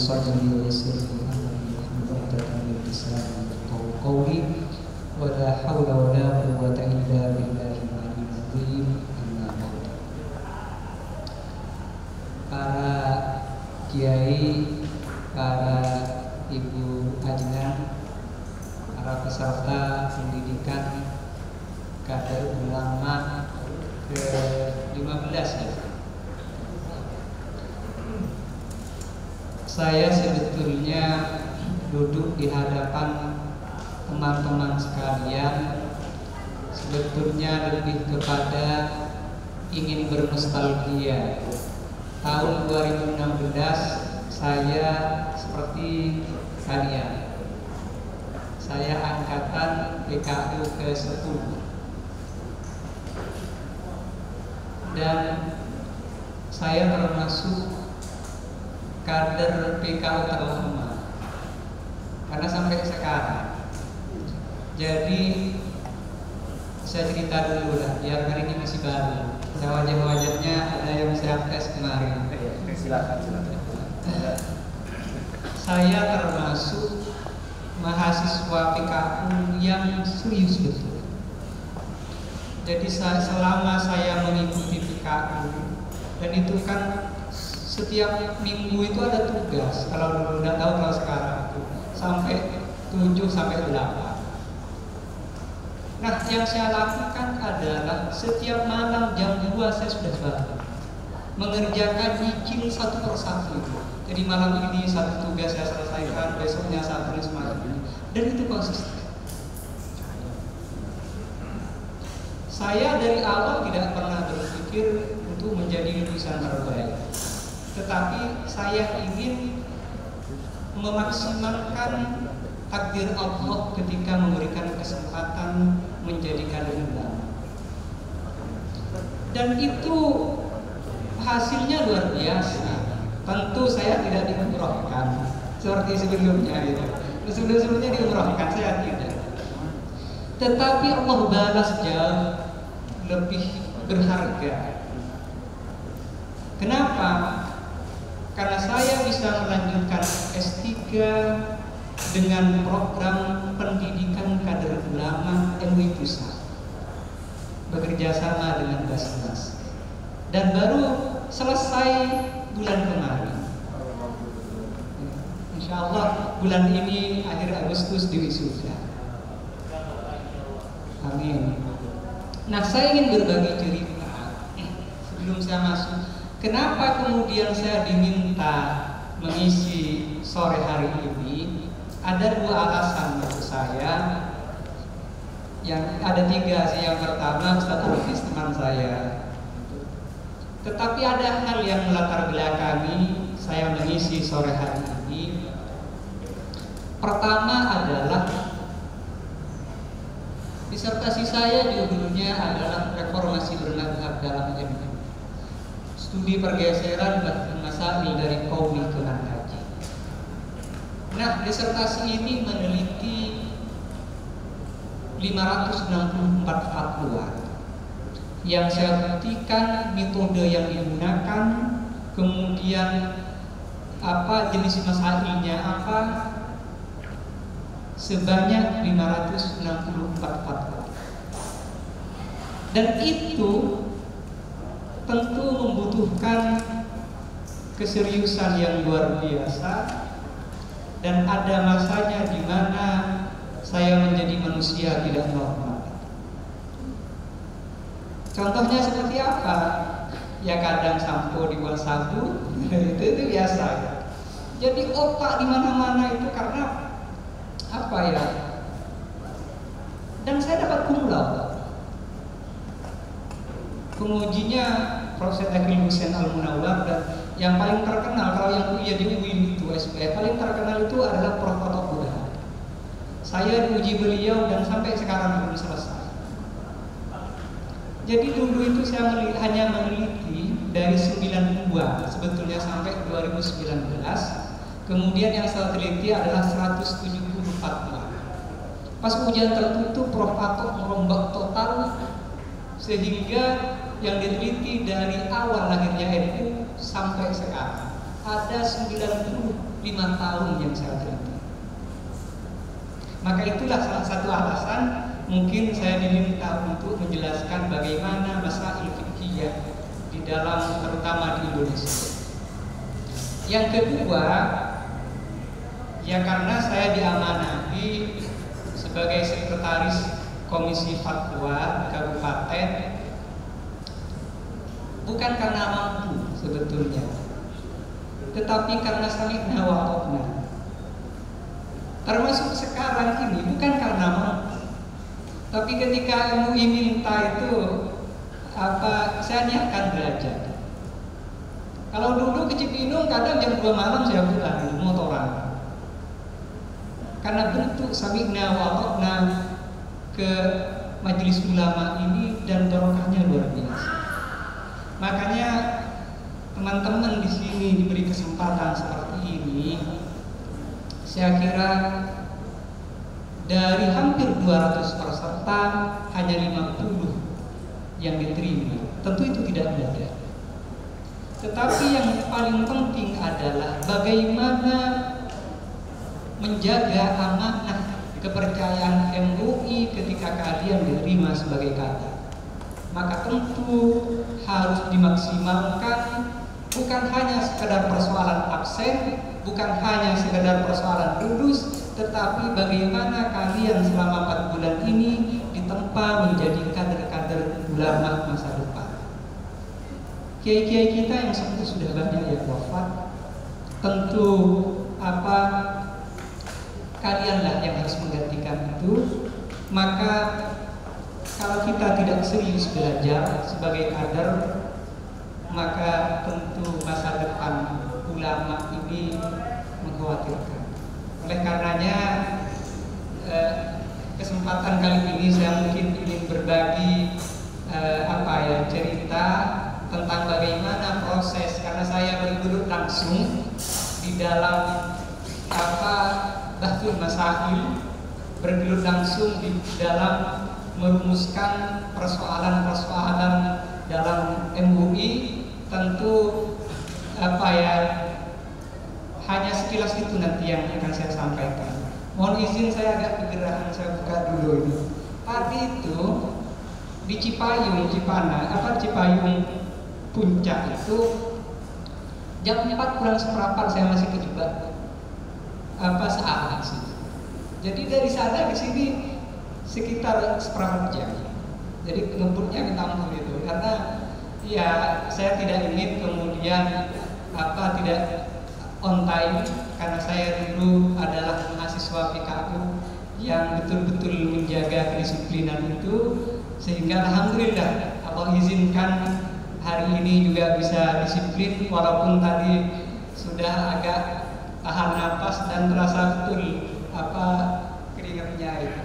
صدري ويسر لي أمري واحلل عقدة من لساني يفقهوا قولي ولا حول ولا قوة إلا بالله العلي العظيم. أما بعد. Para kiai, para ibu ajian, para peserta pendidikan kader ulama ke-15 ya. Saya sebetulnya duduk di hadapan teman-teman sekalian sebetulnya lebih kepada ingin bernostalgia. Tahun 2016 saya seperti kalian. Saya angkatan PKU ke-10. Dan saya termasuk kader PKU terlama karena sampai sekarang. Jadi saya cerita dulu lah, biar kali ini masih baru. Wajah-wajahnya ada yang saya tes kemarin. Silakan. Saya termasuk mahasiswa PKU yang serius betul. Jadi selama saya mengikuti PKU, dan itu kan setiap minggu itu ada tugas. Kalau dulu udah tahu, kalau sekarang itu sampai 7 sampai 8. Nah, yang saya lakukan adalah setiap malam jam 2 saya sudah bangun, mengerjakan izin satu persatu. Jadi malam ini satu tugas saya selesaikan, besoknya satu, dan semacamnya. Dan itu konsisten. Saya dari awal tidak pernah berpikir untuk menjadi lulusan terbaik, tetapi saya ingin memaksimalkan takdir Allah ketika memberikan kesempatan menjadi kader ulama. Dan itu hasilnya luar biasa. Tentu saya tidak diumrohkan seperti sebelumnya gitu. Sebelumnya diumrohkan, saya tidak. Tetapi Allah balas jauh lebih berharga. Kenapa? Karena saya bisa melanjutkan S3 dengan program pendidikan kader ulama MUI Pusat, bekerja sama dengan Basnas, dan baru selesai bulan kemarin. Insya Allah bulan ini akhir Agustus diwisuda. Amin. Nah, saya ingin berbagi cerita sebelum saya masuk. Kenapa kemudian saya diminta mengisi sore hari ini? Ada 2 alasan menurut saya. Yang ada 3 sih. Yang pertama, Ustaz Hafiz teman saya. Tetapi ada hal yang melatar belakangi saya mengisi sore hari ini. Pertama adalah disertasi saya judulnya adalah reformasi bermadhab dalam MUI. Studi pergeseran bahkan masail dari qauli ke manhaji. Nah, disertasi ini meneliti 564 fatwa yang saya buktikan metode yang digunakan, kemudian apa jenis masailnya apa, sebanyak 564 fatwa. Dan itu tentu membutuhkan keseriusan yang luar biasa, dan ada masanya di mana saya menjadi manusia tidak normal. Contohnya seperti apa? Ya kadang sampo di bawah sabu, itu biasa ya. Jadi otak di mana-mana itu karena apa ya? Dan saya dapat cum laude. Pengujinya Profesor Akhil Hussein Al-Munawwar, dan yang paling terkenal kalau yang kuliah di UIN itu SPF paling terkenal itu adalah Prof. Toto Burhan. Saya diuji beliau dan sampai sekarang belum selesai. Jadi dulu itu saya hanya meneliti dari 92 sebetulnya sampai 2019. Kemudian yang saya teliti adalah 174 fatwa. Pas ujian tertutup Prof. Atok merombak total sehingga yang diteliti dari awal lahirnya NU sampai sekarang ada 90 5 tahun yang saya terima. Maka itulah salah satu alasan mungkin saya diminta untuk menjelaskan bagaimana masail fiqhiyah di dalam, terutama di Indonesia. Yang kedua, ya karena saya diamanahi sebagai sekretaris Komisi Fatwa Kabupaten, bukan karena mampu sebetulnya, tetapi karena sami'na wa ata'na. Termasuk sekarang ini bukan karena mampu, tapi ketika MUI minta itu saya niatkan belajar. Kalau dulu ke Cipinang kadang jam 2 malam saya pulang motoran, karena bentuk sami'na wa ata'na ke majelis ulama ini dan barokahnya luar biasa. Makanya teman-teman di sini diberi kesempatan seperti ini, saya kira dari hampir 200 peserta hanya 50 yang diterima. Tentu itu tidak mudah. Tetapi yang paling penting adalah bagaimana menjaga amanah kepercayaan MUI ketika kalian diterima sebagai kader. Maka tentu harus dimaksimalkan, bukan hanya sekedar persoalan absen, bukan hanya sekedar persoalan lulus, tetapi bagaimana kalian selama 4 bulan ini ditempa menjadi kader-kader ulama masa depan. Kiai-kiai kita yang sudah banyak yang wafat, tentu kalianlah yang harus menggantikan itu. Maka kalau kita tidak serius belajar sebagai kader, maka tentu masa depan ulama ini mengkhawatirkan. Oleh karenanya kesempatan kali ini saya mungkin ingin berbagi cerita tentang bagaimana proses, karena saya bergelut langsung di dalam bahtul masail, bergelut langsung di dalam merumuskan persoalan-persoalan dalam MUI. Tentu hanya sekilas itu nanti yang akan saya sampaikan. Mohon izin saya agak kegerahan, saya buka dulu ini. Tadi itu di Cipayung Puncak itu jam 4 kurang seperempat saya masih kejebak saat sih. Jadi dari sana ke sini sekitar seperempat jam. Jadi ngebutnya ketampung itu, karena ya saya tidak ingin kemudian tidak on time, karena saya dulu adalah mahasiswa PKU yang betul-betul menjaga kedisiplinan itu, sehingga alhamdulillah Allah izinkan hari ini juga bisa disiplin, walaupun tadi sudah agak tahan napas dan terasa betul keringatnya itu.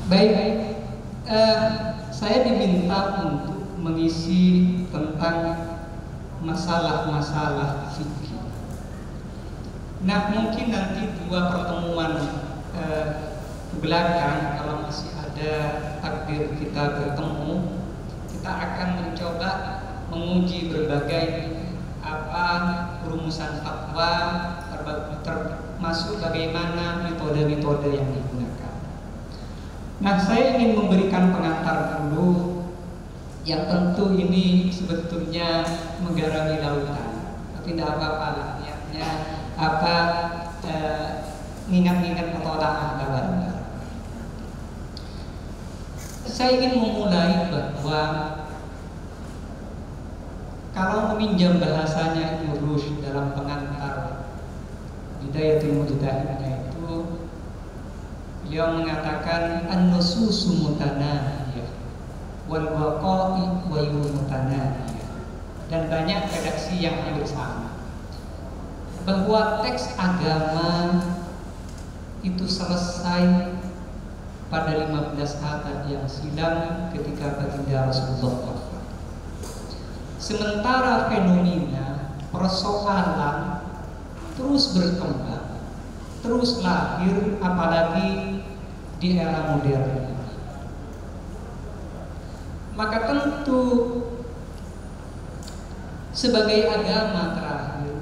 Baik, saya diminta untuk mengisi tentang masalah-masalah fikih. Nah, mungkin nanti 2 pertemuan belakang, kalau masih ada takdir kita bertemu, kita akan mencoba menguji berbagai rumusan fatwa, termasuk bagaimana metode-metode yang digunakan. Nah, saya ingin memberikan pengantar dulu, yang tentu ini sebetulnya menggarami lautan, tapi tidak apa-apa lah, niatnya ngingat-ngingat petolak kabar. Saya ingin memulai bahwa kalau meminjam bahasanya Ibnu Rushd dalam pengantar Bidayatul Mujtahidnya itu, beliau mengatakan an-nususu mutanahiyah wal waqa'i wa mutanahiyah, dan banyak redaksi yang hampir sama, bahwa teks agama itu selesai pada 15 abad yang silam ketika baginda Rasulullah wafat. Sementara fenomena persoalan terus berkembang, terus lahir, apalagi di era modern. Maka tentu sebagai agama terakhir,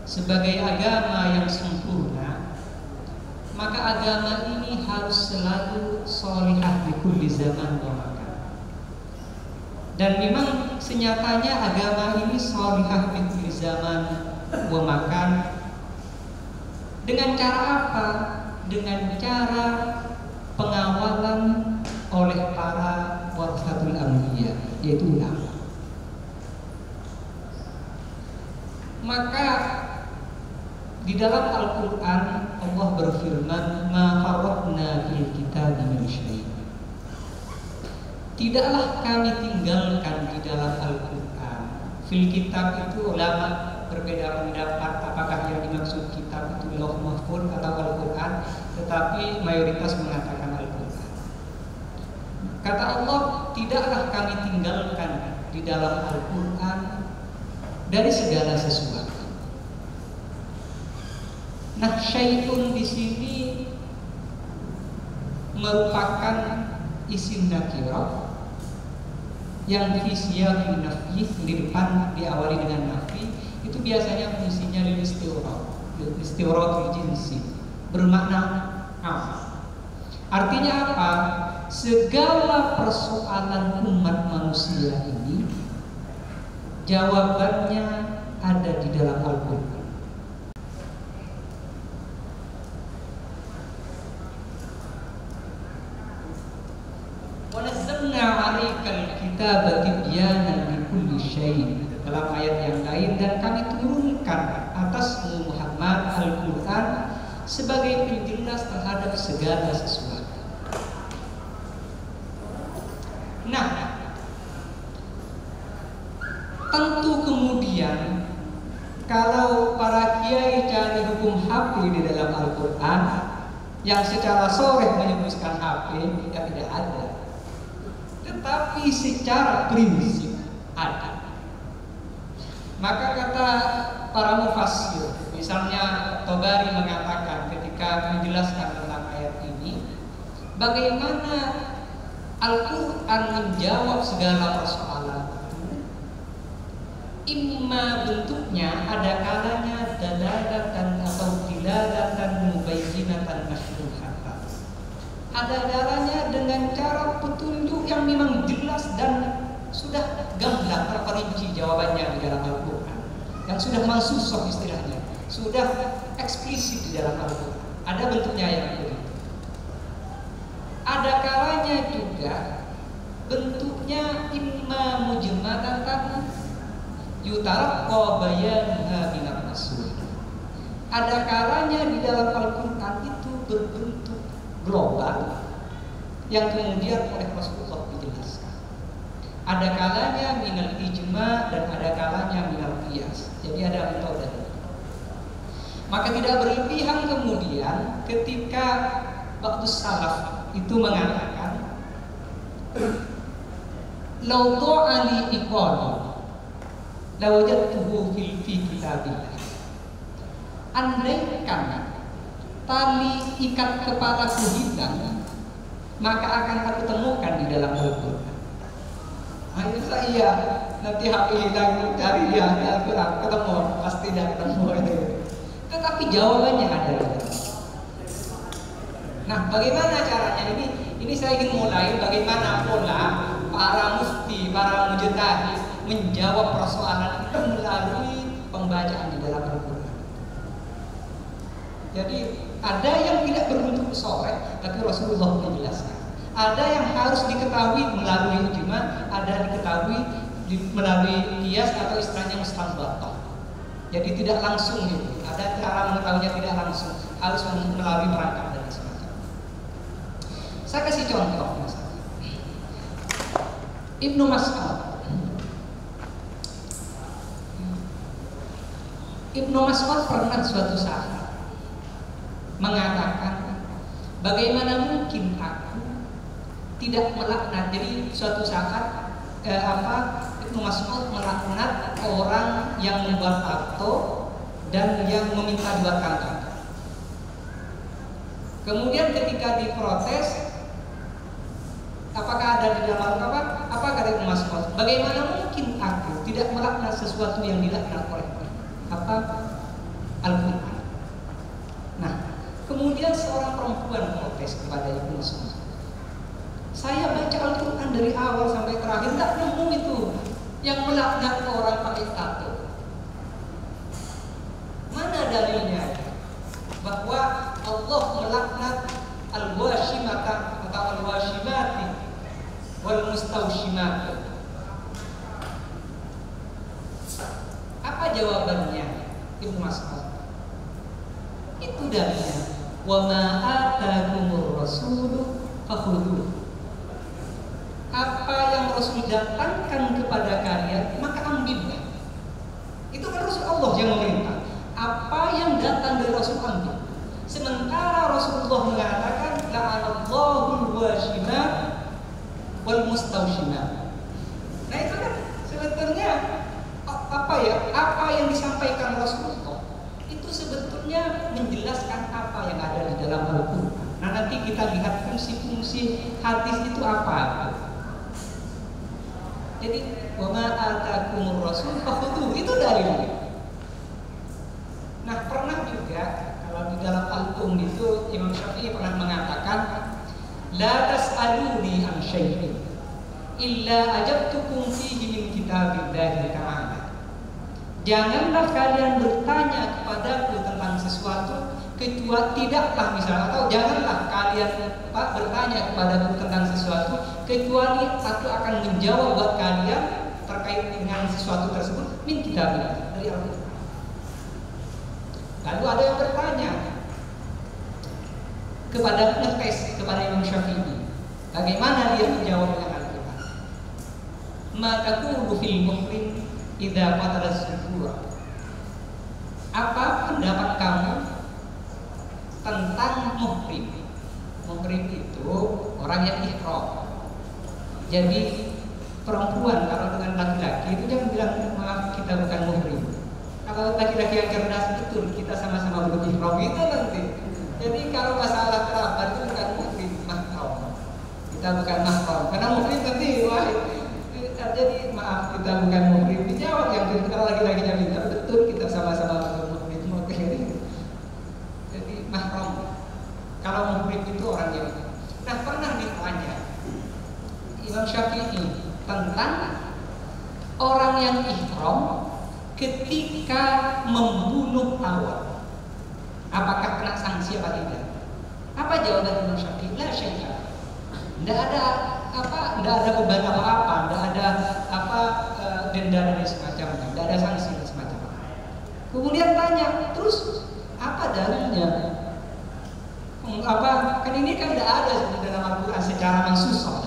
sebagai agama yang sempurna, maka agama ini harus selalu sholihah di kulli zaman wa makan. Dan memang senyatanya agama ini sholihah di kulli zaman wa makan. Dengan cara apa? Dengan cara pengawalan oleh para warasatul anbiya, yaitu ulama. Maka di dalam Al-Quran Allah berfirman, "Ma farratna fil kitabi min syai'." Tidaklah kami tinggalkan di dalam Al-Quran. Fil kitab itu ulama berbeda pendapat apakah yang dimaksud kitab itu Lauh Mahfuz atau Al-Quran, tetapi mayoritas mengatakan Al-Quran. Kata Allah, tidaklah kami tinggalkan di dalam Al-Quran dari segala sesuatu. Nah, syai'un di sini merupakan isim nakirah yang fi siyaqin nafyi, di depan diawali dengan nafi. Itu biasanya fungsinya lil istighrar jinsi, bermakna am. Artinya apa? Segala persoalan umat manusia ini jawabannya ada di dalam Al-Quran. Wa nazzalna 'alaikal kitaba tibyanan likulli syai'. Dalam ayat yang lain, dan kami turunkan atasmu Muhammad Al-Quran sebagai penjelas terhadap segala sesuatu. Nah, tentu kemudian kalau para kiai cari hukum HP di dalam Al-Quran yang secara sharih menyebutkan HP, ya tidak ada. Tetapi secara prinsip ada. Maka kata para mufassir, misalnya Tobari mengatakan ketika menjelaskan tentang ayat ini, bagaimana Al-Quran menjawab segala persoalan itu, imma bentuknya ada kalanya dalalatan atau dilalatan mubayyinatan masyruhatan. Ada kalanya dengan cara petunjuk yang memang jelas dan sudah gamblang terperinci jawabannya di dalam Al-Quran, yang sudah mansusoh istilahnya, sudah eksplisit di dalam Al-Quran. Ada bentuknya yang begitu. Ada kalanya juga bentuknya imma mujmalatan yutaraqqa bayanuha minar rasul. Ada kalanya di dalam Al-Quran itu berbentuk global yang kemudian oleh Rasulullah dijelaskan. Ada kalanya minal ijma dan ada kalanya minal qiyas. Jadi ada metode. Maka tidak berlebihan kemudian ketika waktu salaf itu mengatakan lau ta'ali iqani lawajadtuhu fi kitabillah. Andaikan tali ikat kepalaku hilang, maka akan aku temukan di dalam Al-Quran. Hanya saya nanti HP hilang cari dia di Al-Quran, ketemu, pasti tidak ketemu itu. Tetapi jawabannya ada. Nah, bagaimana caranya ini saya ingin mulai bagaimana pola para mufti, para mujtahid menjawab persoalan itu melalui pembacaan di dalam Al-Quran. Jadi ada yang tidak berbentuk sharih, tapi Rasulullah menjelaskan. Ada yang harus diketahui melalui ijma, ada diketahui melalui qiyas atau istilahnya mustanbatah. Jadi tidak langsung gitu. Ada cara mengetahuinya tidak langsung, harus melalui perangkat dan semacamnya. Saya kasih contoh misalnya. Ibnu Mas'ud. Ibnu Mas'ud pernah suatu saat mengatakan, bagaimana mungkin aku tidak melaknat. Jadi suatu saat Ibnu Mas'ud melaknat orang yang membuat tato dan yang meminta dibatalkan. Kemudian ketika diprotes, apakah ada di dalam apa? Apakah ada Mas Kos? Bagaimana mungkin aku tidak melaknat sesuatu yang dilaknat oleh apa? Al-Quran. Nah, kemudian seorang perempuan protes kepada Ibnu Mas'ud. Saya baca Al-Quran dari awal sampai terakhir, tidak nemu itu yang melaknat orang pakai tato. Mana dalilnya bahwa Allah melaknat al-washimata atau al-washimati wal mustawshimat? Apa jawabannya Ibnu Mas'ud? Itu dalilnya, wa ma atakumur rasulu fakhudhuh. Apa yang Rasul datangkan kepada kalian maka ambillah. Itu kan Rasul Allah yang memerintah. Apa yang datang dari Rasul ambil. Sementara Rasulullah mengatakan la'anallahul washimat wal mustawshimat. Nah itu kan sebetulnya apa yang disampaikan Rasulullah itu sebetulnya menjelaskan apa yang ada di dalam Al-Quran. Nah nanti kita lihat fungsi-fungsi hadis itu apa. Jadi wa ma atakumur rasul fakhudhuh, itu dalilnya. Nah, pernah juga kalau di dalam Al-Um itu Imam Syafi'i pernah mengatakan la tas'aluni an syai'in illa ajabtukum fihi min kitabillahi ta'ala. Janganlah kalian bertanya kepadaku tentang sesuatu kecuali tidaklah misalnya, atau janganlah kalian bertanya kepadaku tentang sesuatu kecuali aku akan menjawab buat kalian terkait dengan sesuatu tersebut min kitabillah, dari Al-Quran. Lalu ada yang bertanya kepada ngetes kepada Imam Syafi'i, bagaimana dia menjawab dengan Al-Quran? Ma taqulu fil muhrim idza qatala az-zuhura. Apa pendapat kamu tentang muhrim? Muhrim itu orang yang ihram. Jadi perempuan kalau dengan laki-laki itu jangan bilang maaf kita bukan muhrim. Kalau laki-laki yang cerdas, betul kita sama-sama berihram itu nanti. Jadi kalau masalah kerabat itu bukan muhrim, mahram. Kita bukan mahram. Karena muhrim nanti wah jadi maaf kita bukan muhrim. Dijawab yang kalau laki-lakinya bilang betul kita sama-sama bermuhrim. Jadi mahram. Kalau muhrim itu orang yang. Nah pernah ditanya Imam Syafi'i tentang orang yang ihram ketika membunuh awal, apakah kena sanksi apa tidak? Apa jawaban Imam Syafi'i? La syai'a. Tidak ada tidak ada beban apa-apa, tidak ada denda dan semacamnya, tidak ada sanksi dan semacamnya. Kemudian tanya, terus apa dalilnya? Kan ini kan tidak ada dalam Al-Quran secara mansuh.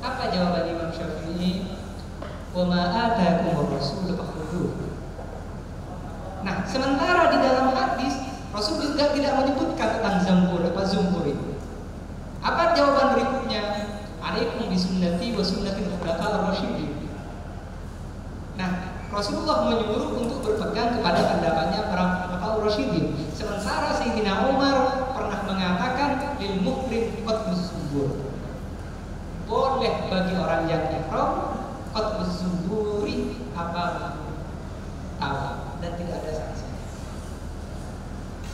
Apa jawaban Imam Syafi'i? Wa ma atakumur rasul fakhudhuh. Nah, sementara di dalam hadis Rasul juga tidak menyebutkan tentang zumbur itu. Apa jawaban berikutnya? Alaikum bisunnati wa sunnatil khulafa'ir rasyidin. Nah, Rasulullah menyuruh untuk berpegang kepada pendapatnya para khulafa'ir rasyidin. Sementara Sayyidina Umar pernah mengatakan lil muhrim qatbus zumbur. Boleh bagi orang yang ihram qatbus zumburi apa tawa dan tidak ada sanksi.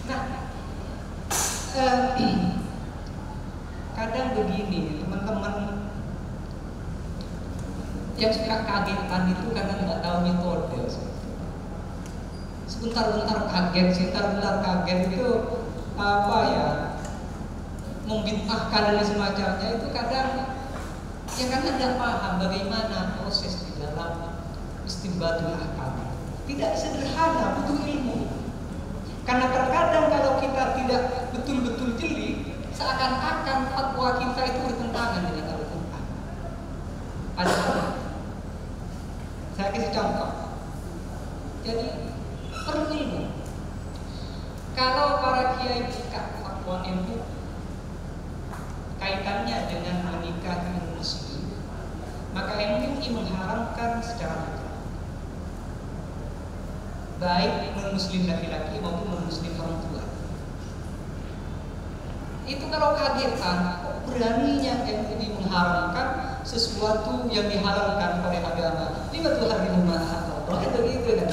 Nah, kadang begini teman-teman yang suka kagetan itu kadang nggak tahu metode. Sebentar-bentar kaget itu membid'ahkan dan semacamnya itu kadang karena tidak paham bagaimana proses di dalam istinbatul ahkam. Tidak sederhana, butuh ilmu. Karena terkadang kalau kita tidak betul-betul jeli, seakan-akan fatwa kita itu bertentangan dengan Al-Quran. Padahal, saya kasih contoh. Jadi perlu ilmu. Kalau para kiai buka fatwa MUI kaitannya dengan menikah dengan muslim, maka MUI mengharamkan secara mutlak. baik non-muslim laki-laki maupun non-muslim perempuan. Itu kalau kagetan, kok beraninya MUI mengharamkan sesuatu yang dihalalkan oleh agama. Lima Tuhan di rumah Allah, itu gitu kan.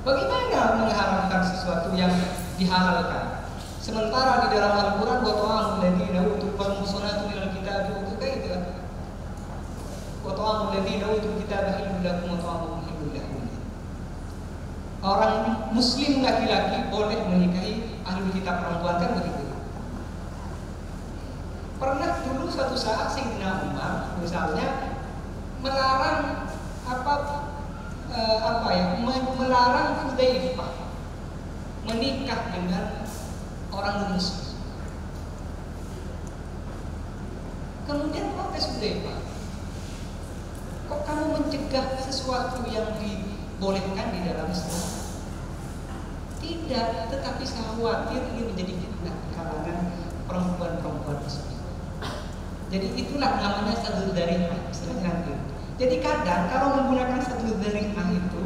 Bagaimana mengharamkan sesuatu yang dihalalkan? Sementara di dalam Al-Quran wa ta'amul ladina utul muhsanatu minal kitab itu kayak gitu kan. Wa ta'amul ladina utul kitab halal lakum wa ta'amuhum halal lahum. Orang muslim laki-laki boleh menikahi ahli kitab perempuan, kan begitu. Pernah dulu suatu saat Sayyidina Umar misalnya melarang melarang Hudzaifah menikah dengan orang non-muslim. Kemudian protes Hudzaifah, kok kamu mencegah sesuatu yang dibolehkan di dalam Islam? Tidak, tetapi saya khawatir ini menjadi fitnah di kalangan perempuan-perempuan tersebut. Jadi itulah namanya sadul dzari'ah, istilahnya nanti. Jadi kadang kalau menggunakan sadul dzari'ah itu,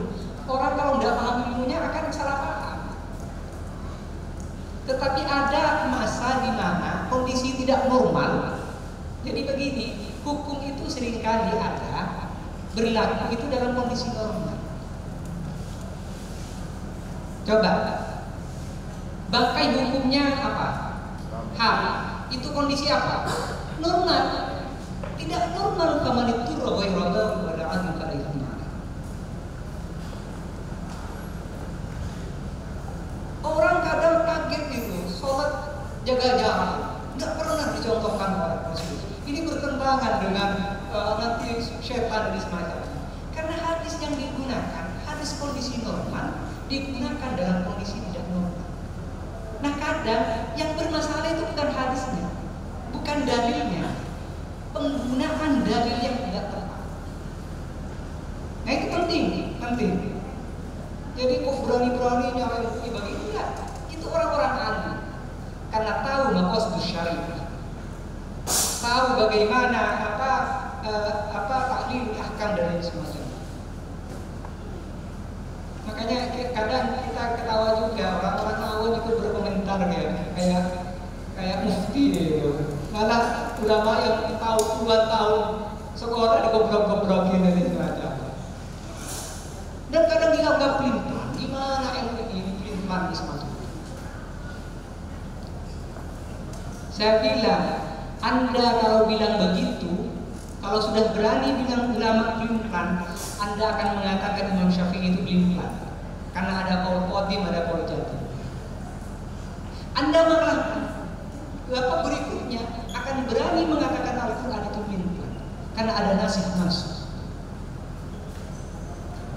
orang kalau tidak paham ilmunya akan salah paham. Tetapi ada masa di mana kondisi tidak normal. Jadi begini, hukum itu seringkali ada berlaku itu dalam kondisi normal. Coba, bangkai hukumnya apa? HAM. Itu kondisi apa? Normal. Tidak normal faman itu ghairu baghin wala 'adlin fala ithma 'alaihi. Orang kadang kaget itu, sholat jaga jarak, nggak pernah dicontohkan oleh Rasul. Ini bertentangan dengan nanti syaitan dan semacamnya. Karena hadis yang digunakan, hadis kondisi normal digunakan dalam kondisi tidak normal. Nah kadang yang bermasalah itu bukan hadisnya, bukan dalilnya, penggunaan dalil yang tidak tepat. Nah itu penting. Jadi kok berani-beraninya MUI bagi enggak? Itu orang-orang ahli, karena tahu maqasid syariah, tahu bagaimana tahlil ahkam dan semacamnya. Makanya kadang kita ketawa juga, orang-orang awam itu berkomentar kayak mufti gitu. Malah ulama yang tahu puluhan tahun sekolah digobrok-gobrokin dan semacamnya. Dan kadang dianggap pelintang. Gimana MUI ini pelintang di semacamnya? Saya bilang, Anda kalau bilang begitu, kalau sudah berani bilang ulama pelintang, Anda akan mengatakan Imam Syafi'i itu pelintang. Karena ada qaul qadim, ada qaul jadid. Anda malah berikutnya akan berani mengatakan Al-Quran itu pelintang karena ada nasih.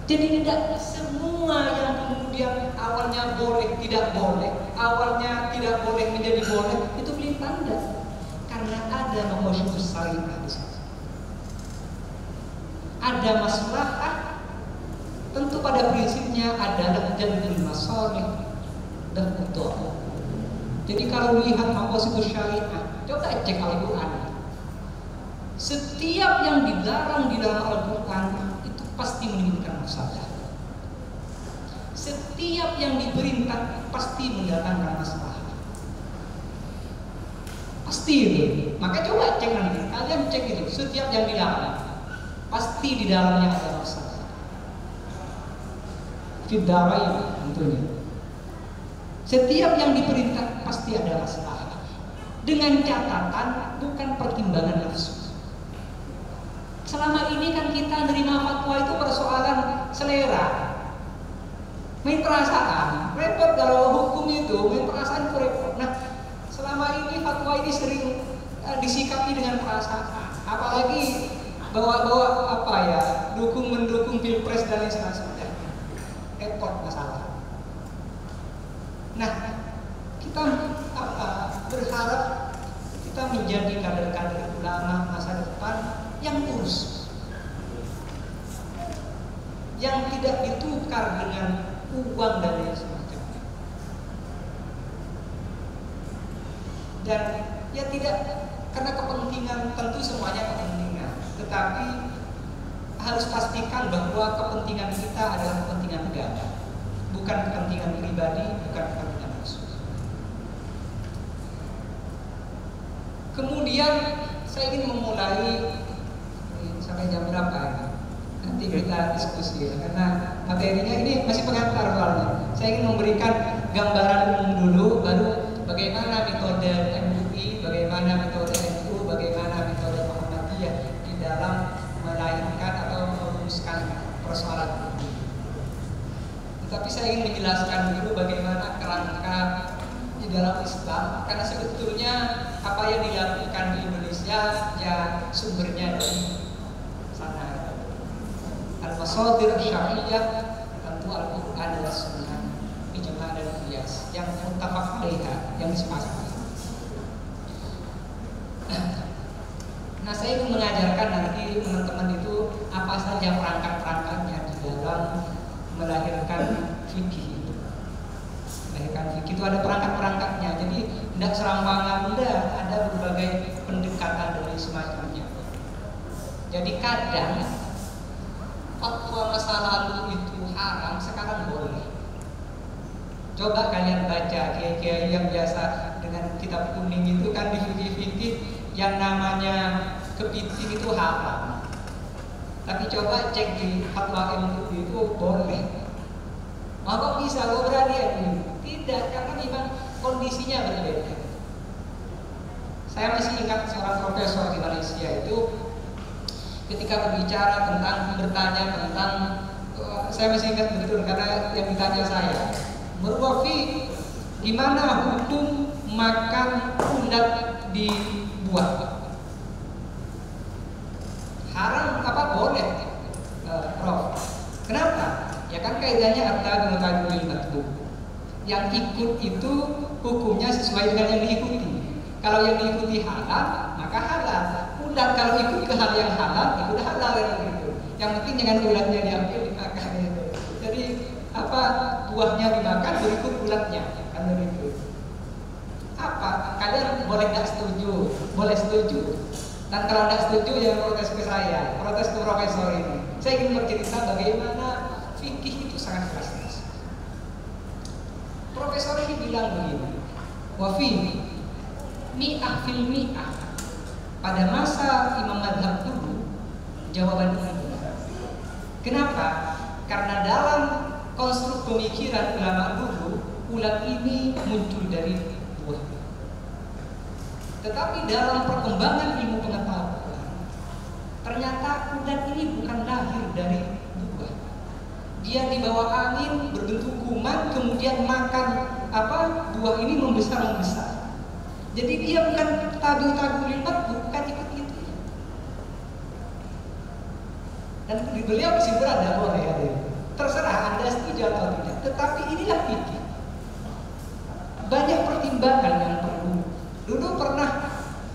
Jadi tidak semua yang kemudian awalnya boleh tidak boleh, awalnya tidak boleh menjadi boleh itu pelintang. Karena ada maqasid syariah di situ. Ada maslahah, tentu pada prinsipnya adalah jalbul masalih dan mudarat. Jadi kalau melihat maqasid syariah, coba cek Al-Quran. Setiap yang dilarang di dalam Al-Quran itu pasti menimbulkan masalah. Setiap yang diperintah pasti mendatangkan masalah. Pasti itu. Maka coba cek nanti, kalian cek itu. Setiap yang dilarang pasti di dalamnya ada masalah. Fiddarain tentunya. Setiap yang diperintah pasti ada masalah. Dengan catatan bukan pertimbangan nafsu. Selama ini kan kita nerima fatwa itu persoalan selera, main perasaan. Repot kalau hukum itu main perasaan itu repot. Nah, selama ini fatwa ini sering disikapi dengan perasaan. Apalagi bawa-bawa mendukung pilpres dan lain sebagainya. Repot masalah. Nah, kita berharap kita menjadi kader-kader ulama masa depan yang lurus, yang tidak ditukar dengan uang dan lain sebagainya. Dan ya tidak, karena kepentingan, tentu semuanya kepentingan, tetapi harus pastikan bahwa kepentingan kita adalah kepentingan negara, bukan kepentingan pribadi, bukan kepentingan khusus. Kemudian saya ingin memulai sampai jam berapa ini? Nanti kita diskusi ya, karena materinya ini masih pengantar soalnya. Saya ingin memberikan gambaran umum dulu, baru bagaimana metode MUI, bagaimana metode NU, bagaimana metode Muhammadiyah di dalam melahirkan atau merumuskan persoalan ini. Tetapi saya ingin menjelaskan dulu bagaimana kerangka di dalam Islam, karena sebetulnya apa yang dilakukan di Indonesia ya sumbernya dari sana. Al-Masadir Syariah tentu Al-Quran dan Sunnah, ijma dan qiyas yang muttafaq alaiha, yang disepakati. Nah, saya ingin mengajarkan nanti teman-teman itu apa saja perangkat-perangkatnya di dalam melahirkan fikih. Melahirkan fikih itu ada perangkat-perangkatnya. Jadi tidak serampangan, tidak, ada berbagai pendekatan dari semacamnya. Jadi kadang fatwa masa lalu itu haram, sekarang boleh. Coba kalian baca kiai-kiai yang biasa dengan kitab kuning itu kan di fikih-fikih yang namanya kepiting itu haram. Tapi coba cek di fatwa MUI itu boleh. Kok bisa, kok berani ya? Tidak, karena memang kondisinya berbeda. Saya masih ingat seorang profesor di Malaysia itu ketika bertanya tentang saya masih ingat betul karena yang ditanya saya, Murwafi, gimana hukum makan ulat di buah? Haram apa boleh? Prof. Kenapa? Ya kan kaidahnya at-tabi'ul matbu. Yang ikut itu hukumnya sesuai dengan yang diikuti. Kalau yang diikuti halal, maka halal. Ulat kalau ikut ke hal yang halal, itu udah halal yang itu. Yang penting jangan ulatnya diambil dimakan itu. Jadi apa buahnya dimakan, berikut ulatnya, kan begitu. Apa? Kalian boleh nggak setuju? Boleh setuju. Dan kalau tidak setuju jangan protes ke saya, protes ke profesor ini. Saya ingin bercerita bagaimana fikih itu sangat drastis. Profesor ini bilang begini, Wafi, mi'ah fil mi'ah. Pada masa Imam Madhab dulu, jawaban ini benar. Kenapa? Karena dalam konstruk pemikiran ulama dulu, ulat ini muncul dari buah. Tetapi dalam perkembangan ilmu pengetahuan, ternyata ulat ini bukan lahir dari buah. Dia dibawa angin, berbentuk kuman, kemudian makan buah ini membesar. Jadi dia bukan tabi'ul matbu, bukan ikut itu. Dan beliau kesimpulan tidak boleh ya. Terserah Anda setuju atau tidak. Tetapi inilah fikih. Banyak pertimbangan yang perlu. Dulu pernah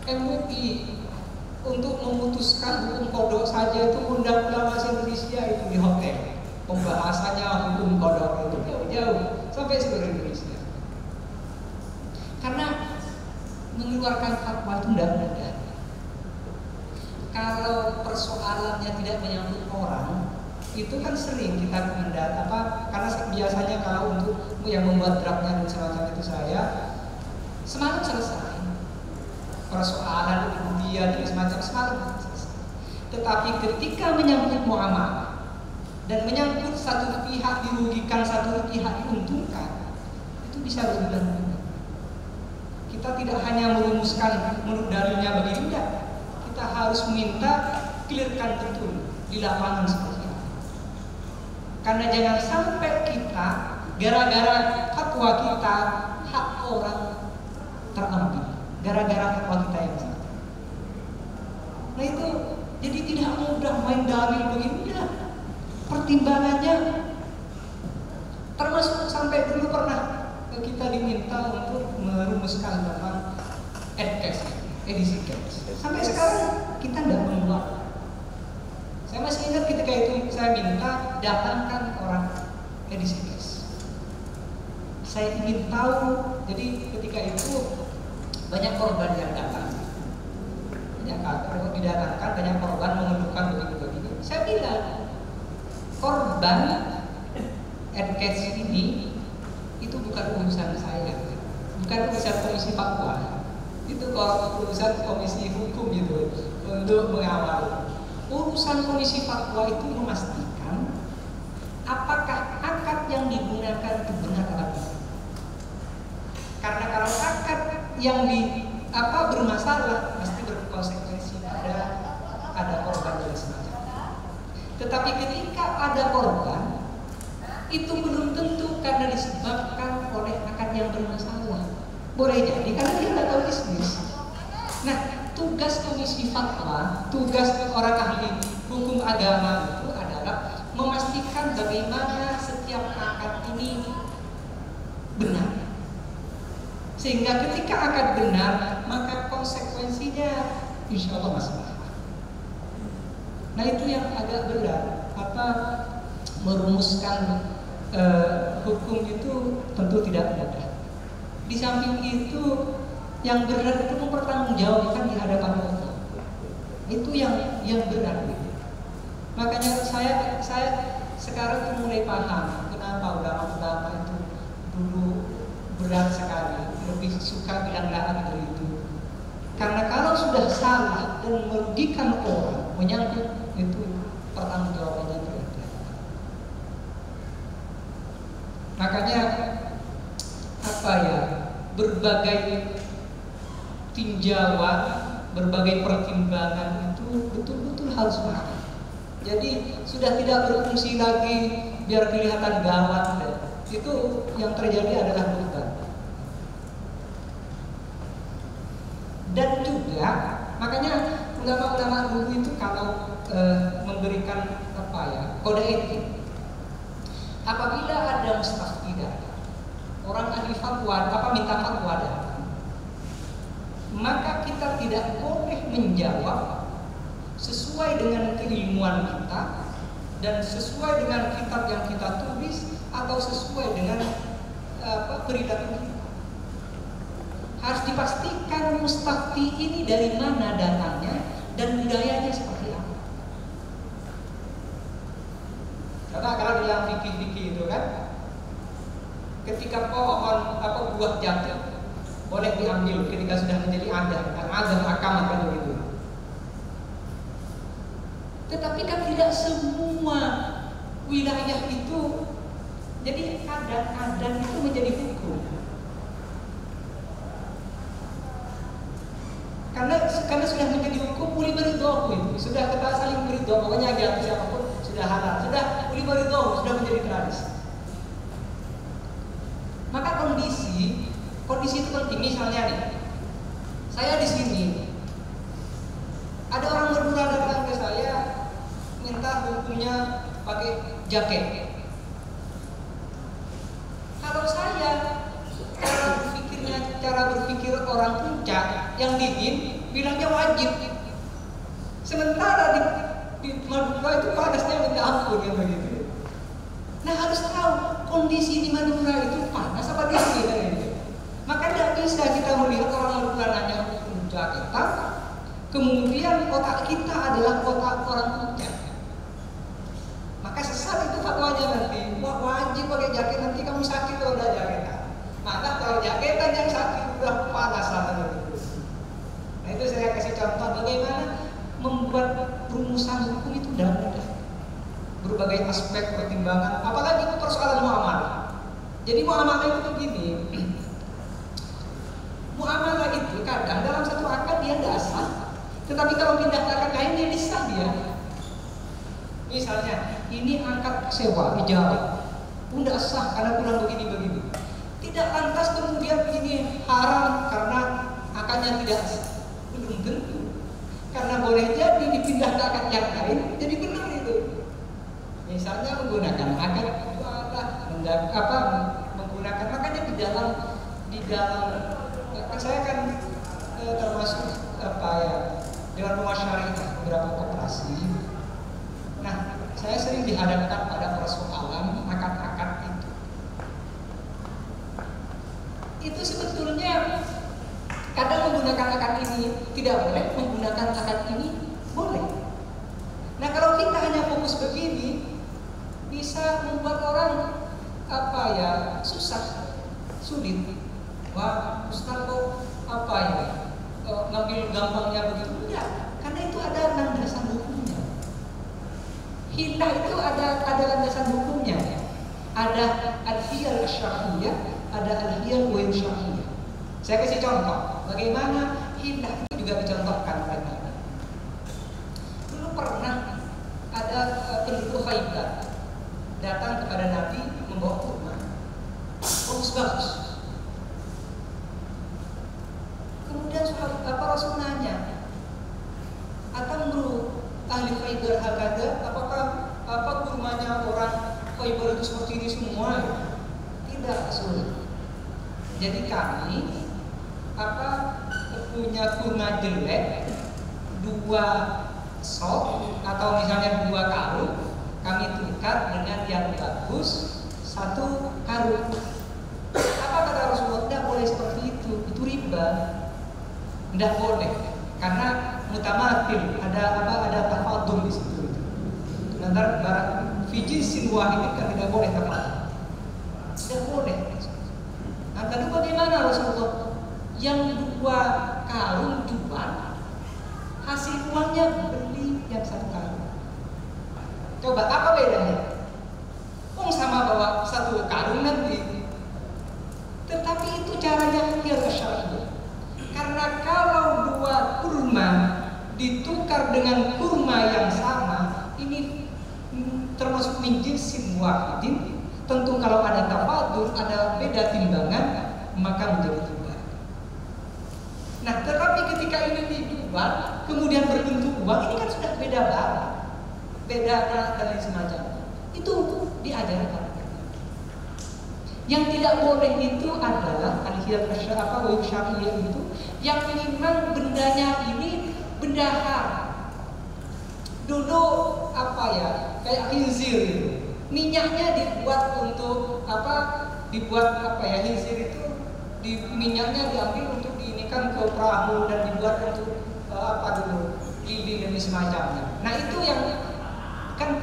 MUI untuk memutuskan hukum kodok saja itu undang ulama Indonesia itu di hotel. Pembahasannya hukum kodok itu jauh-jauh sampai seluruh Indonesia. Karena mengeluarkan fatwa itu tidak mudah. Kalau persoalannya tidak menyangkut orang, itu kan sering kita karena biasanya kalau untuk yang membuat draftnya dan semacam itu saya semalam selesai. Persoalan kemudian dan semacam semalam selesai. Tetapi ketika menyangkut muamalah dan menyangkut satu pihak dirugikan, satu pihak diuntungkan, itu bisa berbulan-bulan. Kita tidak hanya merumuskan menurut dalilnya begini, enggak. Kita harus meminta clearkan betul di lapangan seperti apa. Karena jangan sampai kita gara-gara fatwa kita hak orang terambil, gara-gara fatwa kita yang salah. Nah itu jadi tidak mudah main dalil begini ya. Pertimbangannya termasuk sampai dulu pernah kita diminta untuk merumuskan tentang edisi cash. Sampai sekarang kita tidak membuat. Saya masih ingat ketika itu saya minta datangkan orang edisi cash. Saya ingin tahu. Jadi ketika itu banyak korban yang datang, didatangkan banyak korban mengeluhkan begini-begini. Saya bilang korban Adcast ini itu bukan urusan saya, bukan urusan komisi fatwa, itu kalau urusan komisi hukum itu untuk mengawal. Urusan komisi fatwa itu memastikan apakah akad yang digunakan itu benar atau tidak. Karena kalau akad yang bermasalah pasti berkonsekuensi ada korban dan semacamnya. Tetapi ketika ada korban, itu belum tentu karena disebabkan oleh akad yang bermasalah. Boleh jadi karena dia nggak tahu bisnis. Nah, tugas komisi fatwa, tugas orang ahli hukum agama itu adalah memastikan bagaimana setiap akad ini benar. Sehingga ketika akad benar, maka konsekuensinya insya Allah masalah. Nah, itu yang agak berat. Merumuskan hukum itu tentu tidak mudah. Di samping itu yang berat itu mempertanggungjawabkan di hadapan Allah. Itu yang berat gitu. Makanya saya sekarang mulai paham kenapa ulama-ulama itu dulu berat sekali, lebih suka bilang la'an itu. Karena kalau sudah salah dan merugikan orang, menyangkut itu pertanggungjawabannya berat. Makanya berbagai tinjauan, berbagai pertimbangan itu betul-betul harus matang. Jadi sudah tidak berfungsi lagi biar kelihatan gawat. Itu yang terjadi adalah beban. Dan juga makanya ulama-ulama dulu itu kalau memberikan kode etik, apabila ada mustaftidah, orang ahli fatwa minta fatwa datang, maka kita tidak boleh menjawab sesuai dengan keilmuan kita dan sesuai dengan kitab yang kita tulis atau sesuai dengan perilaku kita. Harus dipastikan mustafti ini dari mana datangnya dan budayanya seperti apa. Karena kalau dalam fikih-fikih itu kan, ketika pohon buah jatuh boleh diambil ketika sudah menjadi azam akam kan begitu. Tetapi kan tidak semua wilayah itu, jadi adat itu menjadi hukum. Karena sudah menjadi hukum, uli beridohu itu sudah kita saling beridohu, pokoknya agak siapapun sudah halal, sudah uli beridohu, sudah menjadi tradisi. Maka kondisi itu penting. Misalnya nih, saya di sini, ada orang Madura datang ke saya minta hukumnya pakai jaket. Kalau saya cara berpikir orang puncak yang dingin bilangnya wajib. Sementara di Madura itu panasnya minta ampun kan begitu. Nah, harus tahu kondisi di Madura itu panas apa dingin kan gitu. Maka tidak bisa kita melihat orang Madura nanya hukum jaketan, kemudian otak kita adalah otak orang puncak. Maka sesat itu fatwanya nanti. Wah, wajib pakai jaket, nanti kamu sakit kalau udah jaketan. Maka kalau jaketan yang sakit udah panas lah. Nah, itu saya kasih contoh bagaimana membuat rumusan hukum itu tidak mudah. Berbagai aspek pertimbangan, apalagi itu persoalan muamalah. Jadi muamalah itu begini. Muamalah itu kadang dalam satu akad dia tidak sah, tetapi kalau pindah ke akad lain dia disah dia. Misalnya, ini akad sewa ijarah, tidak sah karena kurang begini-begini. Tidak lantas kemudian ini haram karena akadnya tidak sah. Belum tentu. Karena boleh jadi dipindah ke akad yang lain, jadi benar itu. Misalnya menggunakan akad itu menggunakan, makanya di dalam saya kan termasuk Dewan Pengawas Syariah beberapa koperasi. Nah, saya sering dihadapkan pada persoalan akad-akad itu. Itu sebetulnya kadang menggunakan akad ini tidak boleh, menggunakan akad ini boleh. Nah, kalau kita hanya fokus begini, bisa membuat orang susah, sulit. Wah, Ustaz kok apa ya? Ngambil gampangnya begitu? Enggak, karena itu ada landasan hukumnya. Hilah itu ada landasan hukumnya. Ada al-hiyal syar'iyyah, ada al-hiyal ghairu syar'iyyah. Saya kasih contoh bagaimana hilah itu juga dicontohkan oleh Nabi. Dulu pernah ada penduduk Khaybar datang kepada Nabi membawa kurma. Bagus. Kemudian Rasul nanya, "Atamru ahli Khaybar hakada?" Apakah kurmanya orang Khaybar itu seperti ini semua? Tidak, Rasul. Jadi kami punya kurma jelek 2 sok atau misalnya 2 karung, kami tukar dengan yang bagus 1 karung. Apa kata Rasulullah? Tidak boleh seperti itu riba. Tidak boleh, karena mutamatil, ada tafadul di situ. Nanti barang fijin wahid kan tidak boleh tafadul. Tidak boleh. Nah, lalu bagaimana Rasulullah? Yang 2 karung jual, hasil uangnya beli yang 1 karung. Coba apa bedanya? Sama bawa 1 karung nanti. Tetapi itu caranya hiyal syar'iyyah. Karena kalau 2 kurma ditukar dengan kurma yang sama, ini termasuk min jinsin wahidin. Tentu kalau ada tafadul, ada beda timbangan, maka menjadi riba. Nah, tetapi ketika ini dijual, kemudian berbentuk uang, ini kan sudah beda barang, beda dan lain semacamnya. Itu diajarkan. Yang tidak boleh itu adalah al-hiyal syar'iyyah itu yang memang bendanya ini benda haram. Dulu kayak khinzir itu. Minyaknya dibuat untuk khinzir itu minyaknya diambil untuk diinikan ke perahu dan dibuat untuk lilin dan semacamnya. Nah, itu yang kan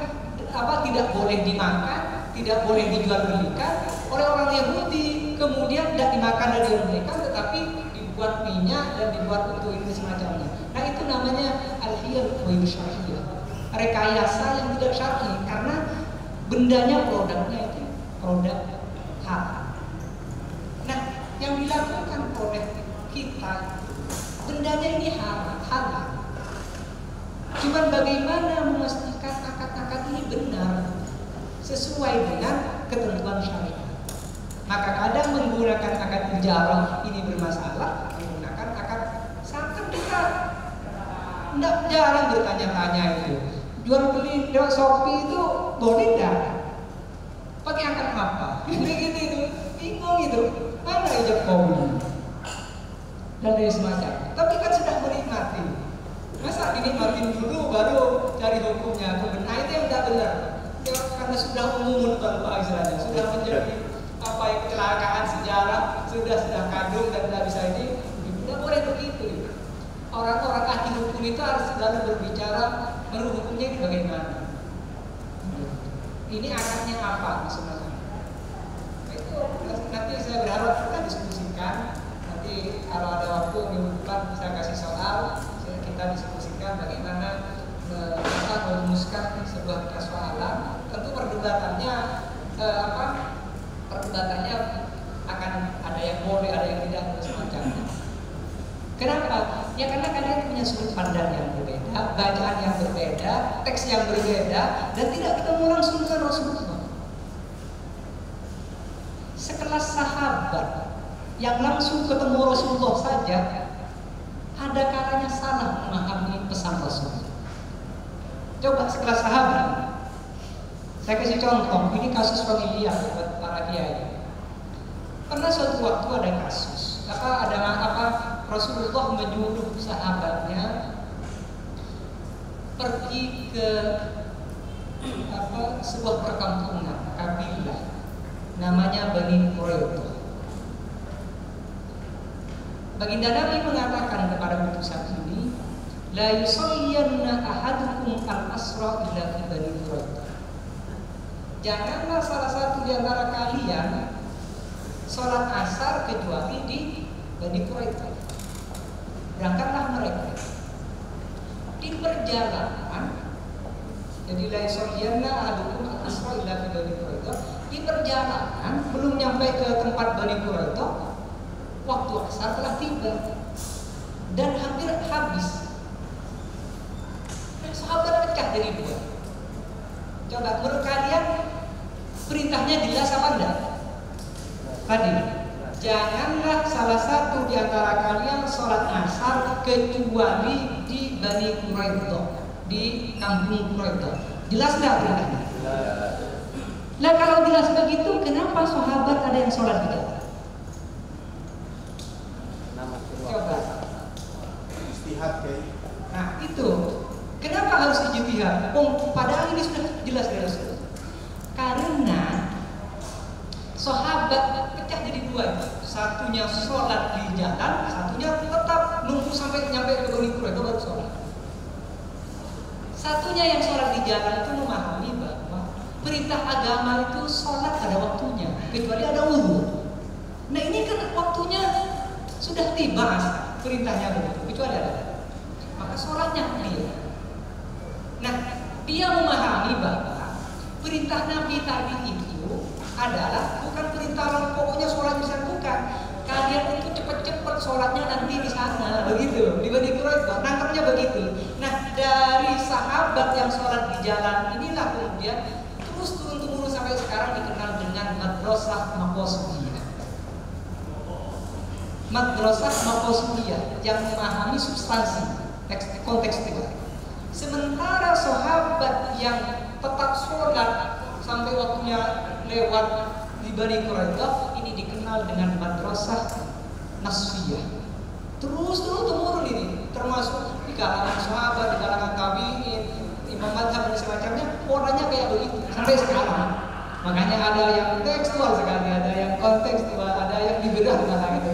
tidak boleh dimakan, tidak boleh dijual belikan oleh orang Yahudi, kemudian tidak dimakan dan dijual belikan, tetapi dibuat minyak dan dibuat untuk ini semacamnya. Nah, itu namanya al-hiyal ghairu syar'iyyah, rekayasa yang tidak syar'i, karena bendanya, produknya itu produk haram. Nah, yang dilakukan oleh kita, bendanya ini halal. Cuman bagaimana memastikan akad-akad ini benar sesuai dengan ketentuan syariat. Maka kadang menggunakan akad ijarah ini bermasalah, menggunakan akad sangat dekat. Tidak jarang bertanya-tanya itu. Jual beli lewat Shopee itu boleh tidak? Pakai akad apa? Gitu itu, bingung itu. Mana ijab kabul dan lain semacam. Tapi kan sudah menikmati. Masa dinikmatin dulu baru cari hukumnya? Nah, itu yang tidak benar. Ya, karena sudah umum Pak istilahnya, sudah menjadi kecelakaan sejarah, sudah kadung dan tidak bisa ini. Tidak boleh begitu. Orang-orang ahli hukum itu harus selalu berbicara menurut hukumnya ini bagaimana. Ini akadnya apa sebenarnya? Itu nanti saya berharap kita diskusikan. Nanti kalau ada waktu minggu depan bisa kasih soal, kita diskusikan bagaimana kita merumuskan sebuah persoalan. Tentu perdebatannya akan ada yang boleh, ada yang tidak, dan semacamnya. Kenapa? Ya karena kalian punya sudut pandang yang berbeda, bacaan yang berbeda, teks yang berbeda, dan tidak ketemu langsung dengan Rasulullah. Sekelas sahabat yang langsung ketemu Rasulullah saja, ada kalanya salah memahami pesan Rasulullah. Coba sekelas sahabat. Saya kasih contoh, ini kasus familiar buat para kiai. Pernah suatu waktu ada kasus, Rasulullah menyuruh sahabatnya pergi ke sebuah perkampungan kabilah namanya Bani Quraidah. Baginda Nabi mengatakan kepada utusan ini, la yusalliyanna ahadukum al-asra illa fi Bani Quraidah. Janganlah salah satu di antara kalian sholat asar kecuali di Bani Quraidah. Berangkatlah mereka di perjalanan. Jadi la yusalliyanna ahadukum al-asra illa fi Bani Quraidah. Di perjalanan belum nyampe ke tempat Bani Quraidah, waktu asar telah tiba dan hampir habis. Dan sahabat pecah jadi dua. Coba menurut kalian perintahnya jelas apa enggak? Tadi, janganlah salah satu di antara kalian sholat asar kecuali di Bani Quraidah, di kampung Quraidah. Jelas enggak perintahnya? Nah kalau jelas begitu, kenapa sahabat ada yang sholat di jalan? Coba. Istihad kayak. Nah itu, kenapa harus ijtihad? Padahal ini sudah jelas. Karena sahabat pecah jadi dua. Satunya sholat di jalan, satunya tetap nunggu sampai nyampe ke Bani Quraidah baru sholat. Satunya yang sholat di jalan itu memahami bahwa perintah agama itu sholat ada waktunya, kecuali ada uzur. Nah ini kan waktunya sudah tiba, perintahnya begitu, kecuali ada. Maka sholatnya dia. Nah dia memahami bahwa perintah Nabi tadi itu adalah bukan perintah pokoknya sholat bisa bukan. Kalian itu cepat-cepat sholatnya nanti di sana, begitu. Di Bani Quraidah, nangkapnya begitu. Nah dari sahabat yang sholat di jalan inilah kemudian terus turun-temurun sampai sekarang dikenal dengan madrasah maqasidiyah. Madrasah maqasidiyah yang memahami substansi kontekstual. Sementara sahabat yang tetap sholat sampai waktunya lewat di Bani Quraidah ini dikenal dengan madrasah nasfiyah. Terus temurun ini, termasuk di kalangan sahabat, di kalangan tabi'in, imam mazhab dan semacamnya, orangnya kayak begitu sampai sekarang. Makanya ada yang tekstual sekali, ada yang kontekstual, ada yang dibedah gitu.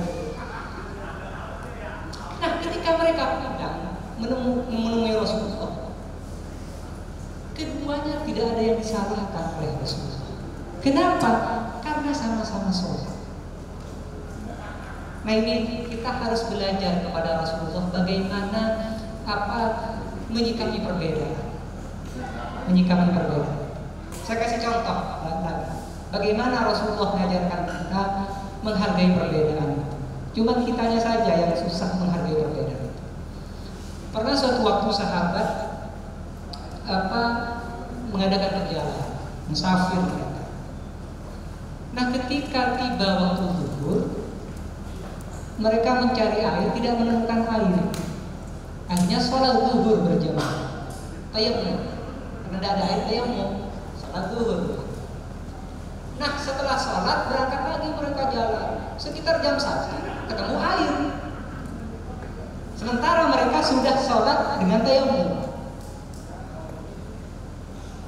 Nah, ketika mereka pulang menemui Rasulullah, keduanya tidak ada yang disalahkan oleh Rasulullah. Kenapa? Karena sama-sama sholat. Nah ini kita harus belajar kepada Rasulullah bagaimana menyikapi perbedaan. Saya kasih contoh. Bagaimana Rasulullah mengajarkan kita menghargai perbedaan. Cuma kitanya saja yang susah menghargai perbedaan. Pernah suatu waktu sahabat mengadakan perjalanan, musafir mereka. Nah ketika tiba waktu zuhur, mereka mencari air, tidak menemukan air. Akhirnya sholat zuhur berjamaah. Tayamum, karena tidak ada air tayamum, sholat zuhur. Nah setelah sholat berangkat lagi mereka jalan. Sekitar jam 1 ketemu air. Sementara mereka sudah sholat dengan tayamum.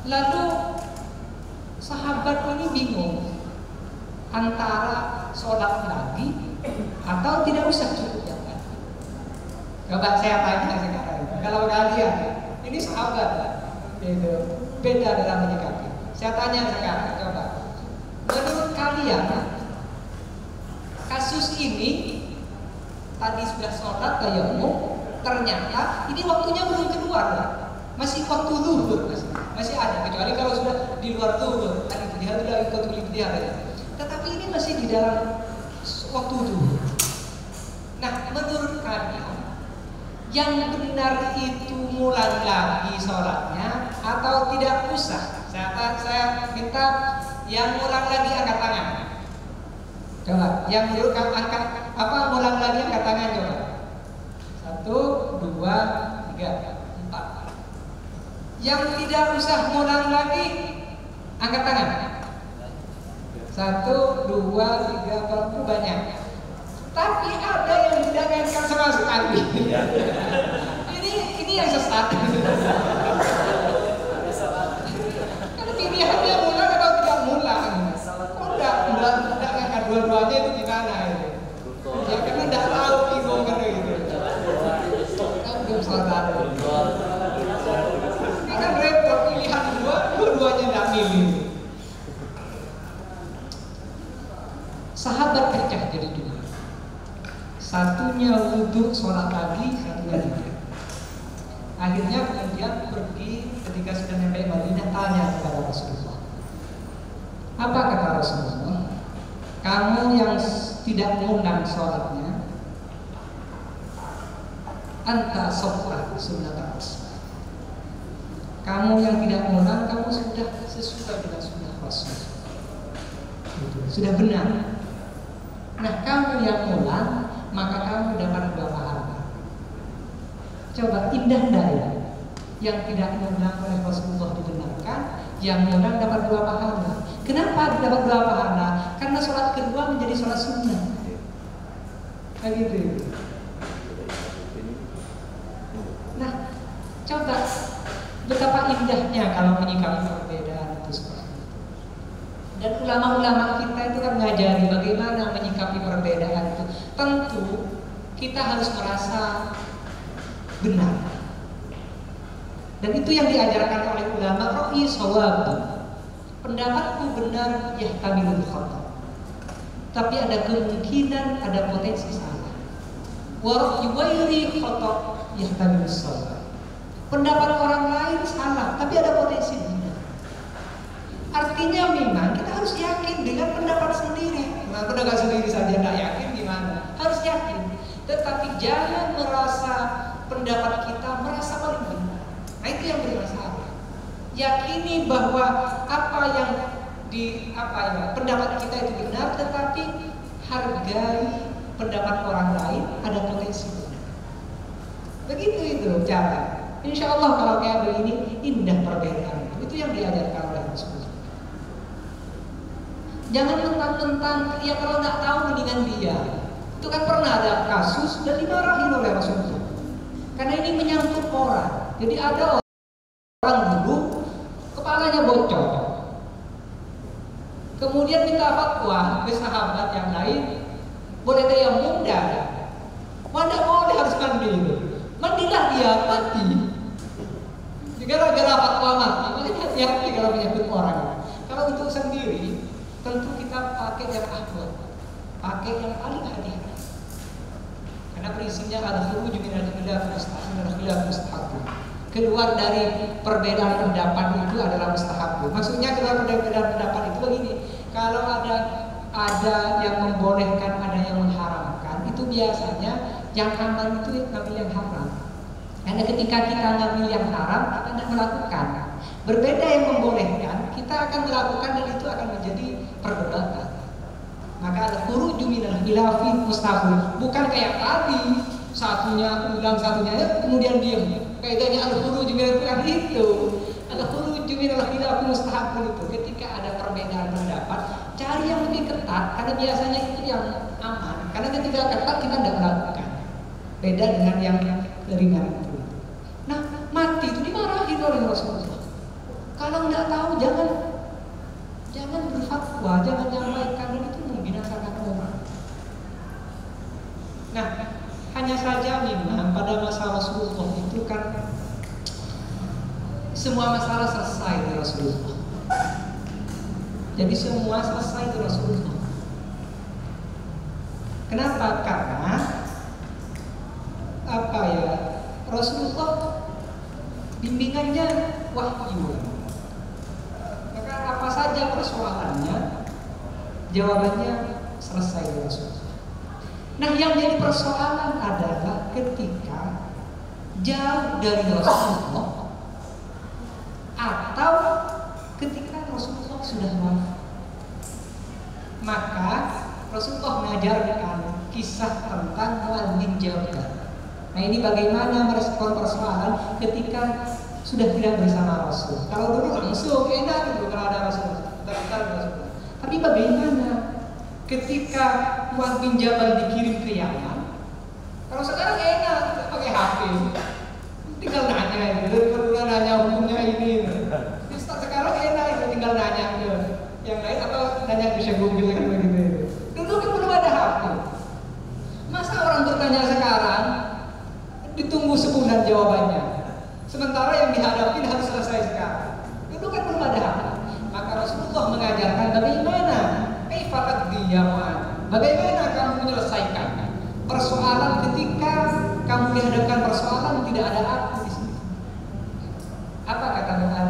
Lalu sahabat ini bingung antara sholat lagi atau tidak usah cukup jangan. Coba saya tanya sekarang, kalau kalian ini sahabat, itu beda dalam menyikapi. Saya tanya sekarang, coba menurut kalian kasus ini tadi sudah sholat tayamum, ternyata ini waktunya belum keluar, masih waktu zuhur masih ada, kecuali kalau sudah di luar zuhur, tadi dia sudah ikut dia. Tetapi ini masih di dalam waktu zuhur. Nah, menurut kalian yang benar itu mulai lagi sholatnya atau tidak usah? Saya minta yang mulai lagi angkat tangan. Coba, yang menurut angkat mulai lagi angkat tangan coba. 1, 2, 3, 4. Yang tidak usah mulai lagi angkat tangan. 1, 2, 3, 4 banyak. Tapi ada yang tidak angkat sama sekali. Ini yang sesat. Karena pilihannya mulai atau tidak mulai. Kok tidak angkat dua-duanya itu gimana itu? Ya karena tidak tahu gimana gitu. Kan belum sadar. Ini kan repot, pilihan dua-duanya tidak milih. Sahabat duduk sholat lagi, satunya tidak. Akhirnya kemudian pergi, ketika sudah sampai Madinah, tanya kepada Rasulullah. Apa kata Rasulullah? Kamu yang tidak mengundang sholatnya, anta sofah sunnah Rasul. Kamu yang tidak mengundang, kamu sudah sesuai dengan sunnah Rasul. Sudah benar. Nah, kamu yang mengundang, maka kamu dapat 2 pahala. Coba indah daya. Yang tidak mengundang oleh Rasulullah dibenarkan, yang mengundang dapat 2 pahala. Kenapa dapat 2 pahala? Karena sholat kedua menjadi sholat sunnah. Kayak gitu. Nah, coba betapa indahnya kalau menyikapi perbedaan itu seperti itu. Dan ulama-ulama kita itu kan mengajari bagaimana menyikapi perbedaan itu. Tentu kita harus merasa benar. Dan itu yang diajarkan oleh ulama, ra'yi shawab. Pendapatku benar, yahtamilul khata. Tapi ada kemungkinan, ada potensi salah. Wa ra'yi ghairi khata, yahtamilus shawab. Pendapat orang lain salah, tapi ada potensi benar. Artinya memang kita harus yakin dengan pendapat sendiri. Nah, pendapat sendiri saja tidak yakin gimana? Harus yakin. Tetapi jangan merasa pendapat kita merasa paling benar. Nah, itu yang bermasalah. Yakini bahwa apa yang pendapat kita itu benar, tetapi hargai pendapat orang lain, ada potensi benar. Begitu itu cara. Insya Allah kalau kayak begini indah perbedaan itu yang diajarkan oleh Rasulullah. Jangan mentang-mentang ya kalau nggak tahu mendingan dia. Itu kan pernah ada kasus dan dimarahin oleh Rasulullah. Karena ini menyangkut orang. Jadi ada orang dulu kepalanya bocor. Kemudian minta fatwa ke sahabat yang lain, boleh tayamum enggak? Mana boleh harus mandi itu. Mandilah dia mati. Gara-gara fatwa mati, makanya hati-hati kalau menyangkut orang. Kalau untuk sendiri, tentu kita pakai yang ahwat, pakai yang paling hati-hati. Karena prinsipnya ada khuruj minal khilaf mustahab. Keluar dari perbedaan pendapat itu adalah mustahab. Maksudnya keluar dari perbedaan pendapat itu begini. Kalau ada yang membolehkan, ada yang mengharamkan, itu biasanya yang aman itu ngambil yang haram. Karena ketika kita ngambil yang haram, kita tidak melakukan. Berbeda yang membolehkan, kita akan melakukan dan itu akan menjadi perdebatan. Maka ada khuruj minal khilaf mustahab. Bukan kayak tadi, satunya ulang satunya kemudian diam. Kaidahnya al-khuruj minal khilaf itu. Al-khuruj minal khilaf mustahab itu. Ketika ada perbedaan pendapat, cari yang lebih ketat karena biasanya itu yang aman. Karena ketika ketat kita tidak melakukan. Beda dengan yang ringan itu. Nah, mati itu dimarahin oleh Rasulullah. Kalau nggak tahu jangan berfatwa, jangan nyampaikan, dan itu membinasakan orang. Nah, hanya saja memang pada masa Rasulullah itu kan semua masalah selesai di Rasulullah. Jadi semua selesai di Rasulullah. Kenapa? Karena Rasulullah bimbingannya wahyu. Maka apa saja persoalannya, jawabannya selesai di Rasulullah. Nah, yang jadi persoalan adalah ketika jauh dari Rasulullah atau ketika Rasulullah sudah wafat. Maka Rasulullah mengajarkan kisah tentang Mu'adz bin Jabal. Nah, ini bagaimana merespon persoalan ketika sudah tidak bersama Rasul. Kalau dulu langsung enak itu kalau ada Rasul, Rasul. Tapi bagaimana ketika Mu'adz bin Jabal dikirim ke Yaman? Kalau sekarang enak pakai HP, tinggal nanya itu, dulu nanya hukumnya ini. Sekarang enak itu tinggal nanya ke yang lain atau nanya ke Syekh Google kan begitu. Dulu kan belum ada HP. Masa orang bertanya sekarang ditunggu sebulan jawabannya, sementara yang dihadapi harus selesai sekarang. Dulu kan belum ada HP. Maka Rasulullah mengajarkan bagaimana bagaimana kamu menyelesaikan persoalan ketika dihadapkan persoalan tidak ada aku di sini. Apa kata doa?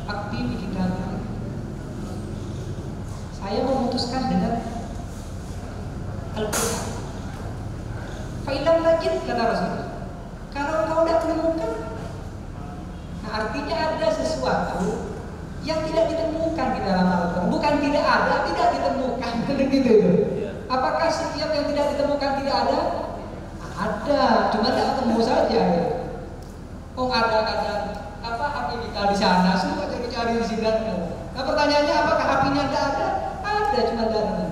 Aktif di kita. Saya memutuskan dengan Al-Quran. Fa'ilam tajid, kata Rasul. Kalau kau tidak menemukan, nah artinya ada sesuatu yang tidak ditemukan di dalam Al-Quran. Bukan tidak ada, tidak ditemukan. Gitu. Apakah setiap yang tidak ditemukan tidak ada? Ada, cuma tidak ketemu saja. Oh ada apa api vital di sana, semua cari-cari di sini. Nah pertanyaannya apakah apinya tidak ada? Ada, cuma tidak ada.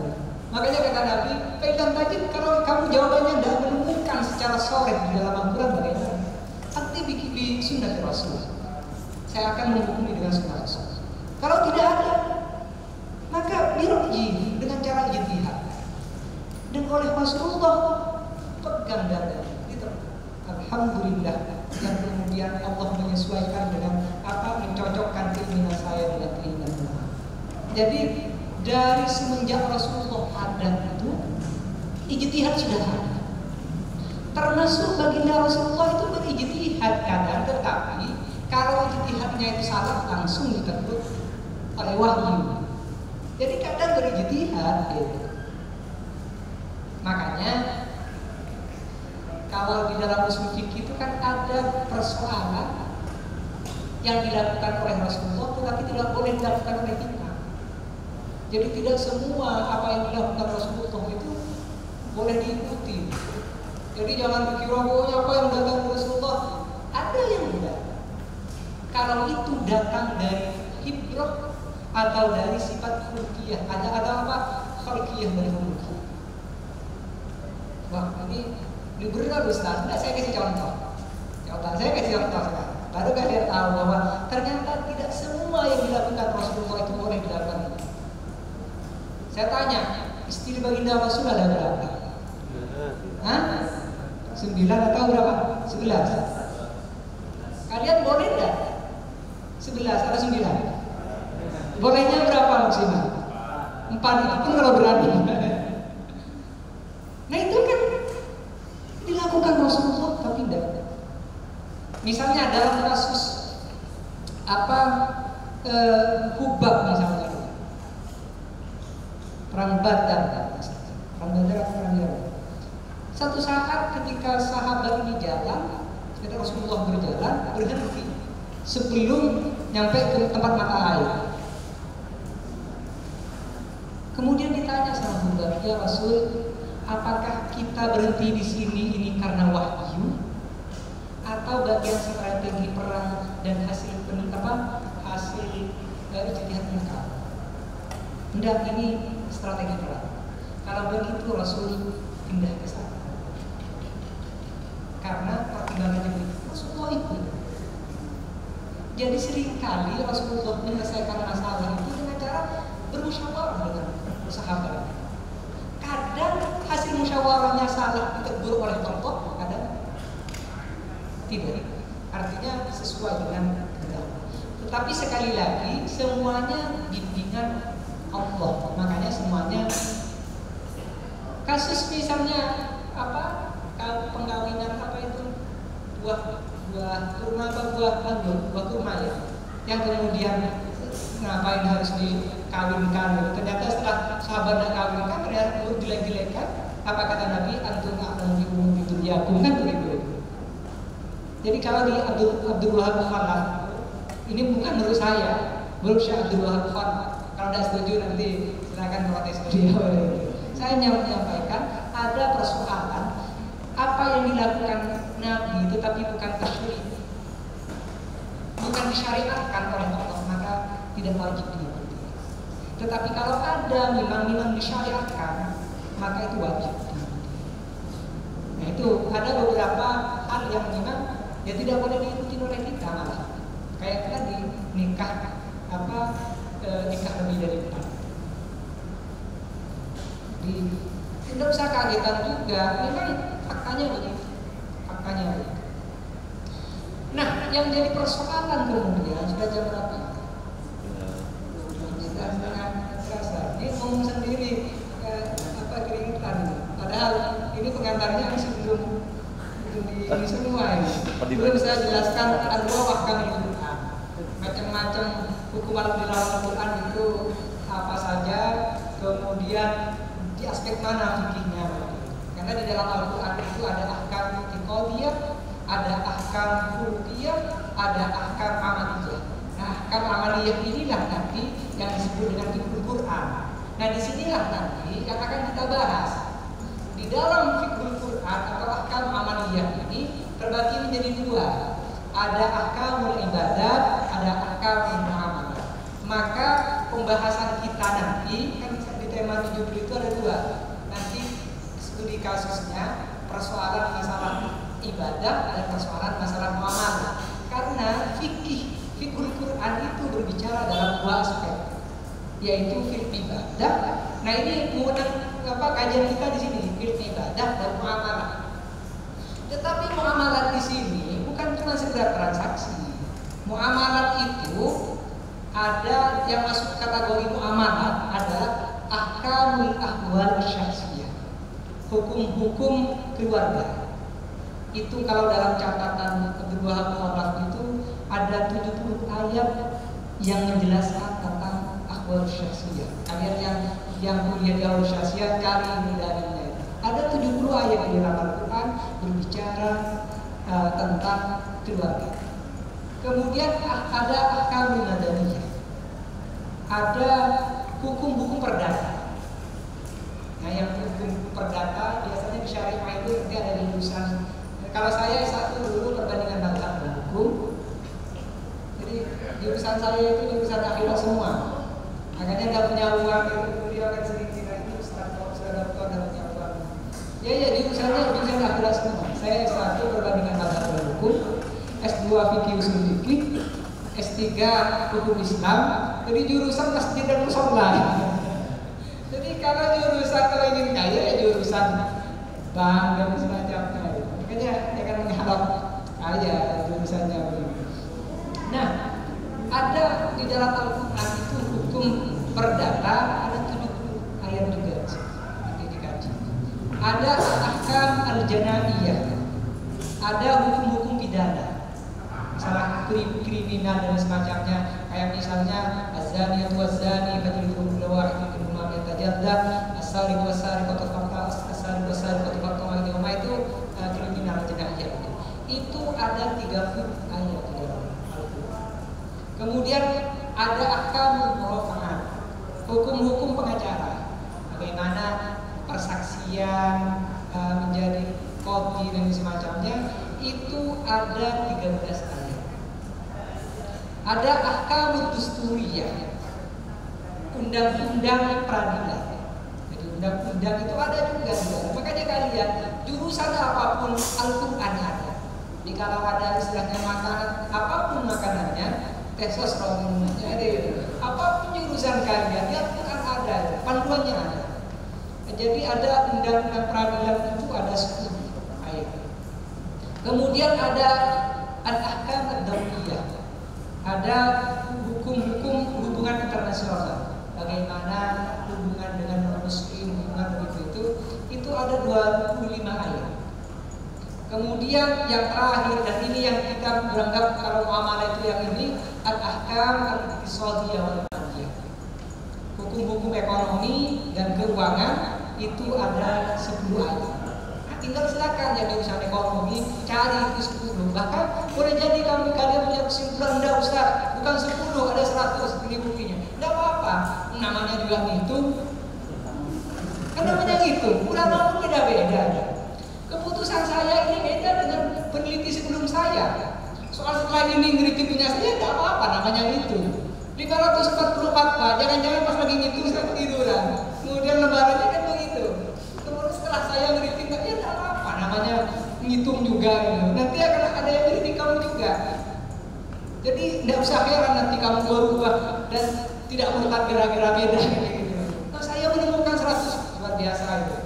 Makanya kata Nabi, "Fa'ilam tajid", kalau kamu jawabannya tidak menemukan secara sore di dalam Al-Quran, bagaimana? Aktif di sunnah Rasul. Saya akan menghukumi dengan sunnah Rasul. Kalau tidak ada, maka birji dengan cara ijtihad. Dan oleh Rasulullah pegang dada. Alhamdulillah yang kemudian Allah menyesuaikan dengan apa, mencocokkan keinginan saya dengan keinginan Allah. Jadi dari semenjak Rasulullah ada itu, ijtihad sudah ada. Termasuk baginda Rasulullah itu berijtihad kadang, tetapi kalau ijtihadnya itu salah langsung ditegur oleh wahyu. Jadi kadang berijtihad gitu. Makanya kalau di dalam usul fikih itu kan ada persoalan yang dilakukan oleh Rasulullah tetapi tidak boleh dilakukan oleh kita. Jadi tidak semua apa yang dilakukan Rasulullah itu boleh diikuti. Jadi jangan pikir pokoknya apa yang datang dari Rasulullah, ada yang tidak. Kalau itu datang dari hibrah atau dari sifat khulqiyah, ada apa? Khulqiyah dari khulqiyah. Wah ini berat Ustaz. Nah, saya kasih contoh. Saya kasih contoh sekarang. Baru kalian tahu bahwa ternyata tidak semua yang dilakukan Rasulullah itu boleh dilakukan. Saya tanya, istri baginda Rasul ada berapa? Hah? 9 atau berapa? 11. Kalian boleh enggak? 11 atau 9? Bolehnya berapa maksimal? 4 itu pun kalau berani. Nah itu kan dilakukan Rasulullah tapi tidak. Misalnya dalam kasus Hubab misalnya, perang Badar atau perang. Satu saat ketika sahabat ini jalan, ketika Rasulullah berhenti sebelum nyampe ke tempat mata air. Kemudian ditanya sama Hubab, "Ya Rasul, apakah kita berhenti di sini ini karena wahyu atau bagian strategi perang dan hasil ijtihad engkau?" Enggak, ini strategi perang. Kalau begitu Rasul pindah ke sana. Karena pertimbangannya begitu, Rasulullah ikut. Jadi seringkali Rasulullah menyelesaikan masalah itu dengan cara bermusyawarah dengan sahabat. Kadang hasil musyawarahnya salah ditegur oleh tokoh, kadang tidak. Artinya sesuai dengan kehendak. Tetapi sekali lagi semuanya bimbingan Allah. Makanya semuanya kasus misalnya pengkawinan buah kurma ya, yang kemudian ngapain harus dikawinkan gitu. Ternyata setelah sahabat nak kawinkan ternyata dilek-dilekan. Apa kata Nabi? Antum a'lamu bi umuri dunyakum, kan begitu. Jadi kalau di Abdul Wahab Khalaf, ini bukan menurut saya, menurut Syekh Abdul Wahab Khalaf. Kalau tidak setuju nanti silakan protes beliau. Saya menyampaikan ada persoalan apa yang dilakukan Nabi tetapi bukan tasyri', bukan disyariatkan oleh Allah, maka tidak wajib diikuti. Tetapi kalau ada memang disyariatkan, maka itu wajib diikuti. Nah itu ada beberapa hal yang memang ya tidak boleh diikuti oleh kita malah. Kayak tadi nikah nikah lebih dari 4. Tidak usah kagetan juga, memang faktanya begitu. Nah, yang jadi persoalan kemudian sudah jam berapa? Sudah sangat terasa. Ini ngomong sendiri keringetan. Padahal ini pengantarnya masih belum ini semua ini. Belum saya jelaskan anwa ahkamul Quran. Macam-macam hukuman di dalam Al-Quran itu apa saja, kemudian di aspek mana fikihnya. Karena di dalam Al-Quran itu ada ahkam iqadiyah, ada ahkam khuluqiyah, ada ahkam amaliyah. Nah, ahkam amaliyah inilah nanti yang disebut dengan fiqhul Quran. Nah, disinilah nanti yang akan kita bahas. Di dalam fiqhul Quran atau ahkam amaliyah ini terbagi menjadi dua. Ada ahkamul ibadat, ada ahkamul muamalah. Maka pembahasan kita nanti kan di tema 70 itu ada dua. Nanti studi kasusnya persoalan masalah ibadah, ada persoalan masalah muamalah. Karena fiqhul Quran itu berbicara dalam dua aspek, yaitu fiqh ibadah. Nah, ini kajian kita di sini fiqh ibadah dan muamalah. Tetapi muamalah di sini bukan cuma sekedar transaksi. Muamalah itu ada yang masuk kategori muamalah adalah ahkamul ahwal syakhsiyah, hukum-hukum keluarga. Itu kalau dalam catatan kedua muamalah itu ada 70 ayat yang menjelaskan tentang ahwal syakhsiyah. Kalian yang kuliah di ahwal syakhsiyah cari ini dari ada 70 ayat di dalam Al-Quran berbicara tentang keluarga. Kemudian ada ahkamul madaniyah, ada hukum-hukum perdata. Nah, yang hukum perdata biasanya di syariah itu nanti ada di jurusan. Kalau saya satu dulu perbandingan bangsa dan hukum. Jadi jurusan saya itu jurusan akhirat semua. Makanya nggak punya uang itu kuliah kan sedikit lagi Ustaz kalau sudah doktor dan punya uang. Ya jurusannya jurusan akhirat semua. Saya S1 perbandingan bangsa dan hukum, S2 fikih usul fikih, S3 hukum Islam. Jadi jurusan masjid dan musola. Jadi kalau jurusan kalau ingin kaya ya jurusan bank dan semacamnya. Makanya jangan mengharap kaya jurusannya begitu. Nah, ada di dalam Al-Quran itu hukum perdata ada 70 ayat juga nanti dikaji. Ada ahkam al-janaiyah, ada hukum-hukum pidana, misalnya kriminal dan semacamnya. Kayak misalnya az-zani waz-zani fajlidu kulla wahidin minhuma yatajadda, as-sariqu was-sariqatu faqta'u as-sariqu was-sariqatu faqta'u aydihuma, itu kriminal janaiyah. Itu ada 30 ayat di dalam Al-Quran. Kemudian ada ahkamul murafa'at, hukum-hukum pengacara, bagaimana persaksian menjadi qadhi dan semacamnya. Itu ada 13 ayat. Ada ahkamul dusturiyah, undang-undang peradilan. Jadi undang-undang itu ada juga. Makanya kalian jurusan apapun Al-Quran ada. Jadi kalau ada istilahnya makanan, apapun makanannya, testosteron, jadi apapun jurusan kalian, ya Al-Quran ada, panduannya ada. Jadi ada undang-undang peradilan itu ada 10 ayat. Kemudian ada al-ahkam ad-dawliyah, ada hukum-hukum hubungan internasional, bagaimana hubungan dengan non-muslim, hubungan begitu itu ada 25 ayat. Kemudian yang terakhir, dan ini yang kita beranggap kalau muamalah itu yang ini, al-ahkam al-iqtisadiyah wal maliyah, hukum-hukum ekonomi dan keuangan itu ada 10 ayat. Tinggal silakan yang urusan ekonomi cari itu 10. Bahkan boleh jadi kalian punya kesimpulan, enggak Ustaz, bukan 10, ada 100 ini buktinya. Enggak apa-apa, namanya juga ngitung. Kan namanya ngitung, ulama beda-beda. Keputusan saya ini beda dengan peneliti sebelum saya. Soal setelah ini ngeritik punya saya enggak apa-apa, namanya ngitung. 544 Pak, jangan-jangan pas lagi ngitung saya ketiduran. Kemudian lebarannya kan begitu. Kemudian setelah saya ngeritik, ya enggak apa-apa, namanya ngitung juga gitu. Nanti akan ada yang ngeritik kamu juga. Jadi enggak usah heran nanti kamu berubah dan tidak melekat kira-kira beda gitu. Nah, saya menemukan 100 luar biasa itu.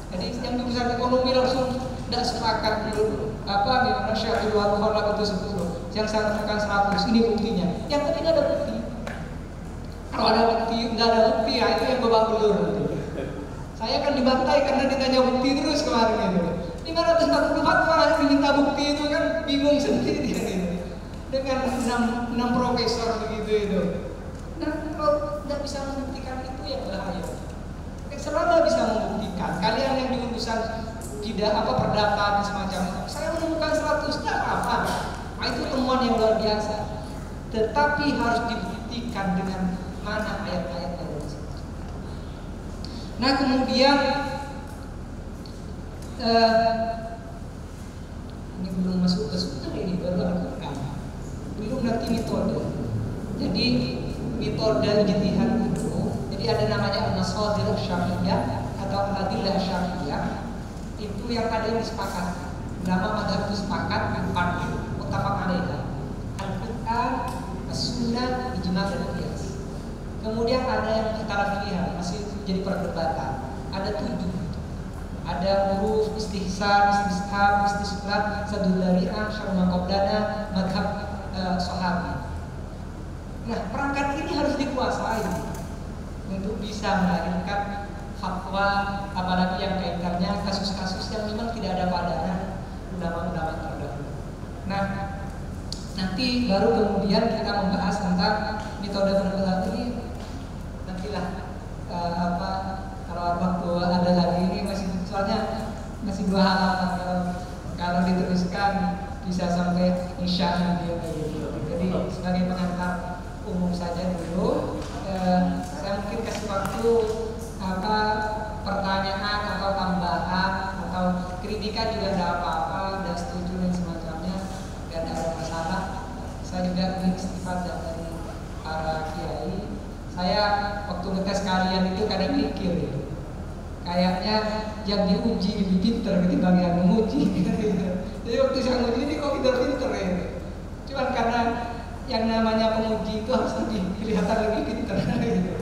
Jadi yang jurusan ekonomi langsung tidak sepakat dulu. Gimana Syekh Iwan Khalaf itu 10, yang saya temukan 100, ini buktinya. Yang penting ada bukti. Kalau ada bukti, nggak ada bukti, ya itu yang babak belur. Saya kan dibantai karena ditanya bukti terus kemarin itu. 540 fatwa diminta bukti itu kan bingung sendiri kan itu. Dengan 6 profesor begitu itu. Nah, kalau tidak bisa membuktikan itu ya bahaya. Selama bisa membuktikan, kalian yang di urusan tidak pendapat semacam itu, saya menemukan 100, tidak apa-apa. Nah, itu temuan yang luar biasa. Tetapi harus dibuktikan dengan mana ayat-ayatnya dan sebagainya. Nah, kemudian ini belum masuk ke sunnah, ini baru Al-Quran. Belum nanti metode. Jadi metode ijtihad itu, jadi ada namanya al-masadir syar'iyyah atau al-adillah syar'iyyah. Itu yang ada yang disepakati. Ulama mazhab itu sepakat 4 muttafaq alaiha. Al-Quran, as-sunnah, ijma' dan qiyas. Kemudian ada yang khilafiyah, masih jadi perdebatan. Ada 7. Ada huruf, istihsan, istishab, istisqat, sadul dari'ah, syarma qablana, madhab sahabi. Nah, perangkat ini harus dikuasai untuk bisa melahirkan fatwa, apalagi yang kaitannya kasus-kasus yang memang tidak ada padanan ulama-ulama terdahulu. Nah, nanti baru kemudian kita membahas tentang metode penutulan ini. Nantilah kalau waktu ada lagi ini soalnya masih 2 halaman, kalau diteruskan bisa sampai isya gitu. Jadi sebagai pengantar umum saja dulu, saya mungkin kasih waktu pertanyaan atau tambahan atau kritikan juga tidak apa-apa, tidak setuju dan semacamnya, tidak ada masalah. Saya juga ingin istighfar dari para kiai. Saya waktu ngetes kalian itu kadang mikir gitu, kayaknya yang diuji lebih pinter ketimbang yang menguji. Jadi waktu saya menguji ini kok pinter-pinter ya. Cuman karena yang namanya penguji itu harus lebih kelihatan lebih pinter gitu.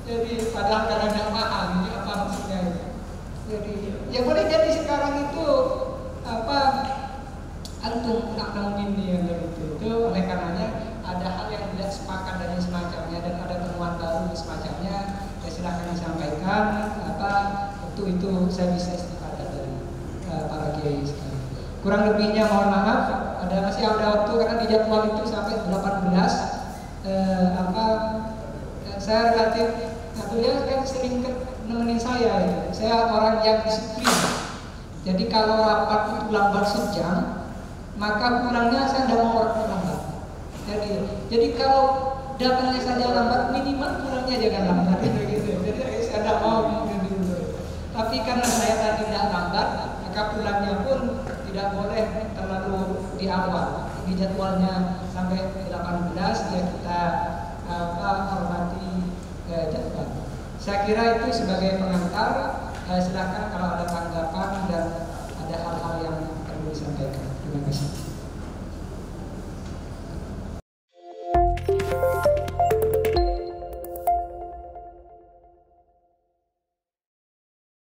Jadi padahal kadang tidak paham ini apa maksudnya itu. Jadi yang boleh jadi sekarang itu antum akan ini yang begitu. Itu oleh karenanya ada hal yang tidak sepakat dan semacamnya, dan ada temuan baru semacamnya, ya silahkan disampaikan. Waktu itu saya bisa istifadah dari para kiai sekali. Kurang lebihnya mohon maaf. Masih ada waktu karena di jadwal itu sampai 18. Saya relatif dia kan sering nemenin saya itu. Saya orang yang disiplin. Jadi kalau rapat itu lambat sejam, maka pulangnya saya tidak mau lambat. Jadi kalau datangnya saja lambat, minimal pulangnya jangan lambat gitu. Jadi saya tidak mau dulu. Tapi karena saya tadi tidak lambat, maka pulangnya pun tidak boleh terlalu di awal. Di jadwalnya sampai 18 ya kita hormati jadwal. Saya kira itu sebagai pengantar. Silakan kalau ada tanggapan dan ada hal-hal yang perlu disampaikan. Terima kasih.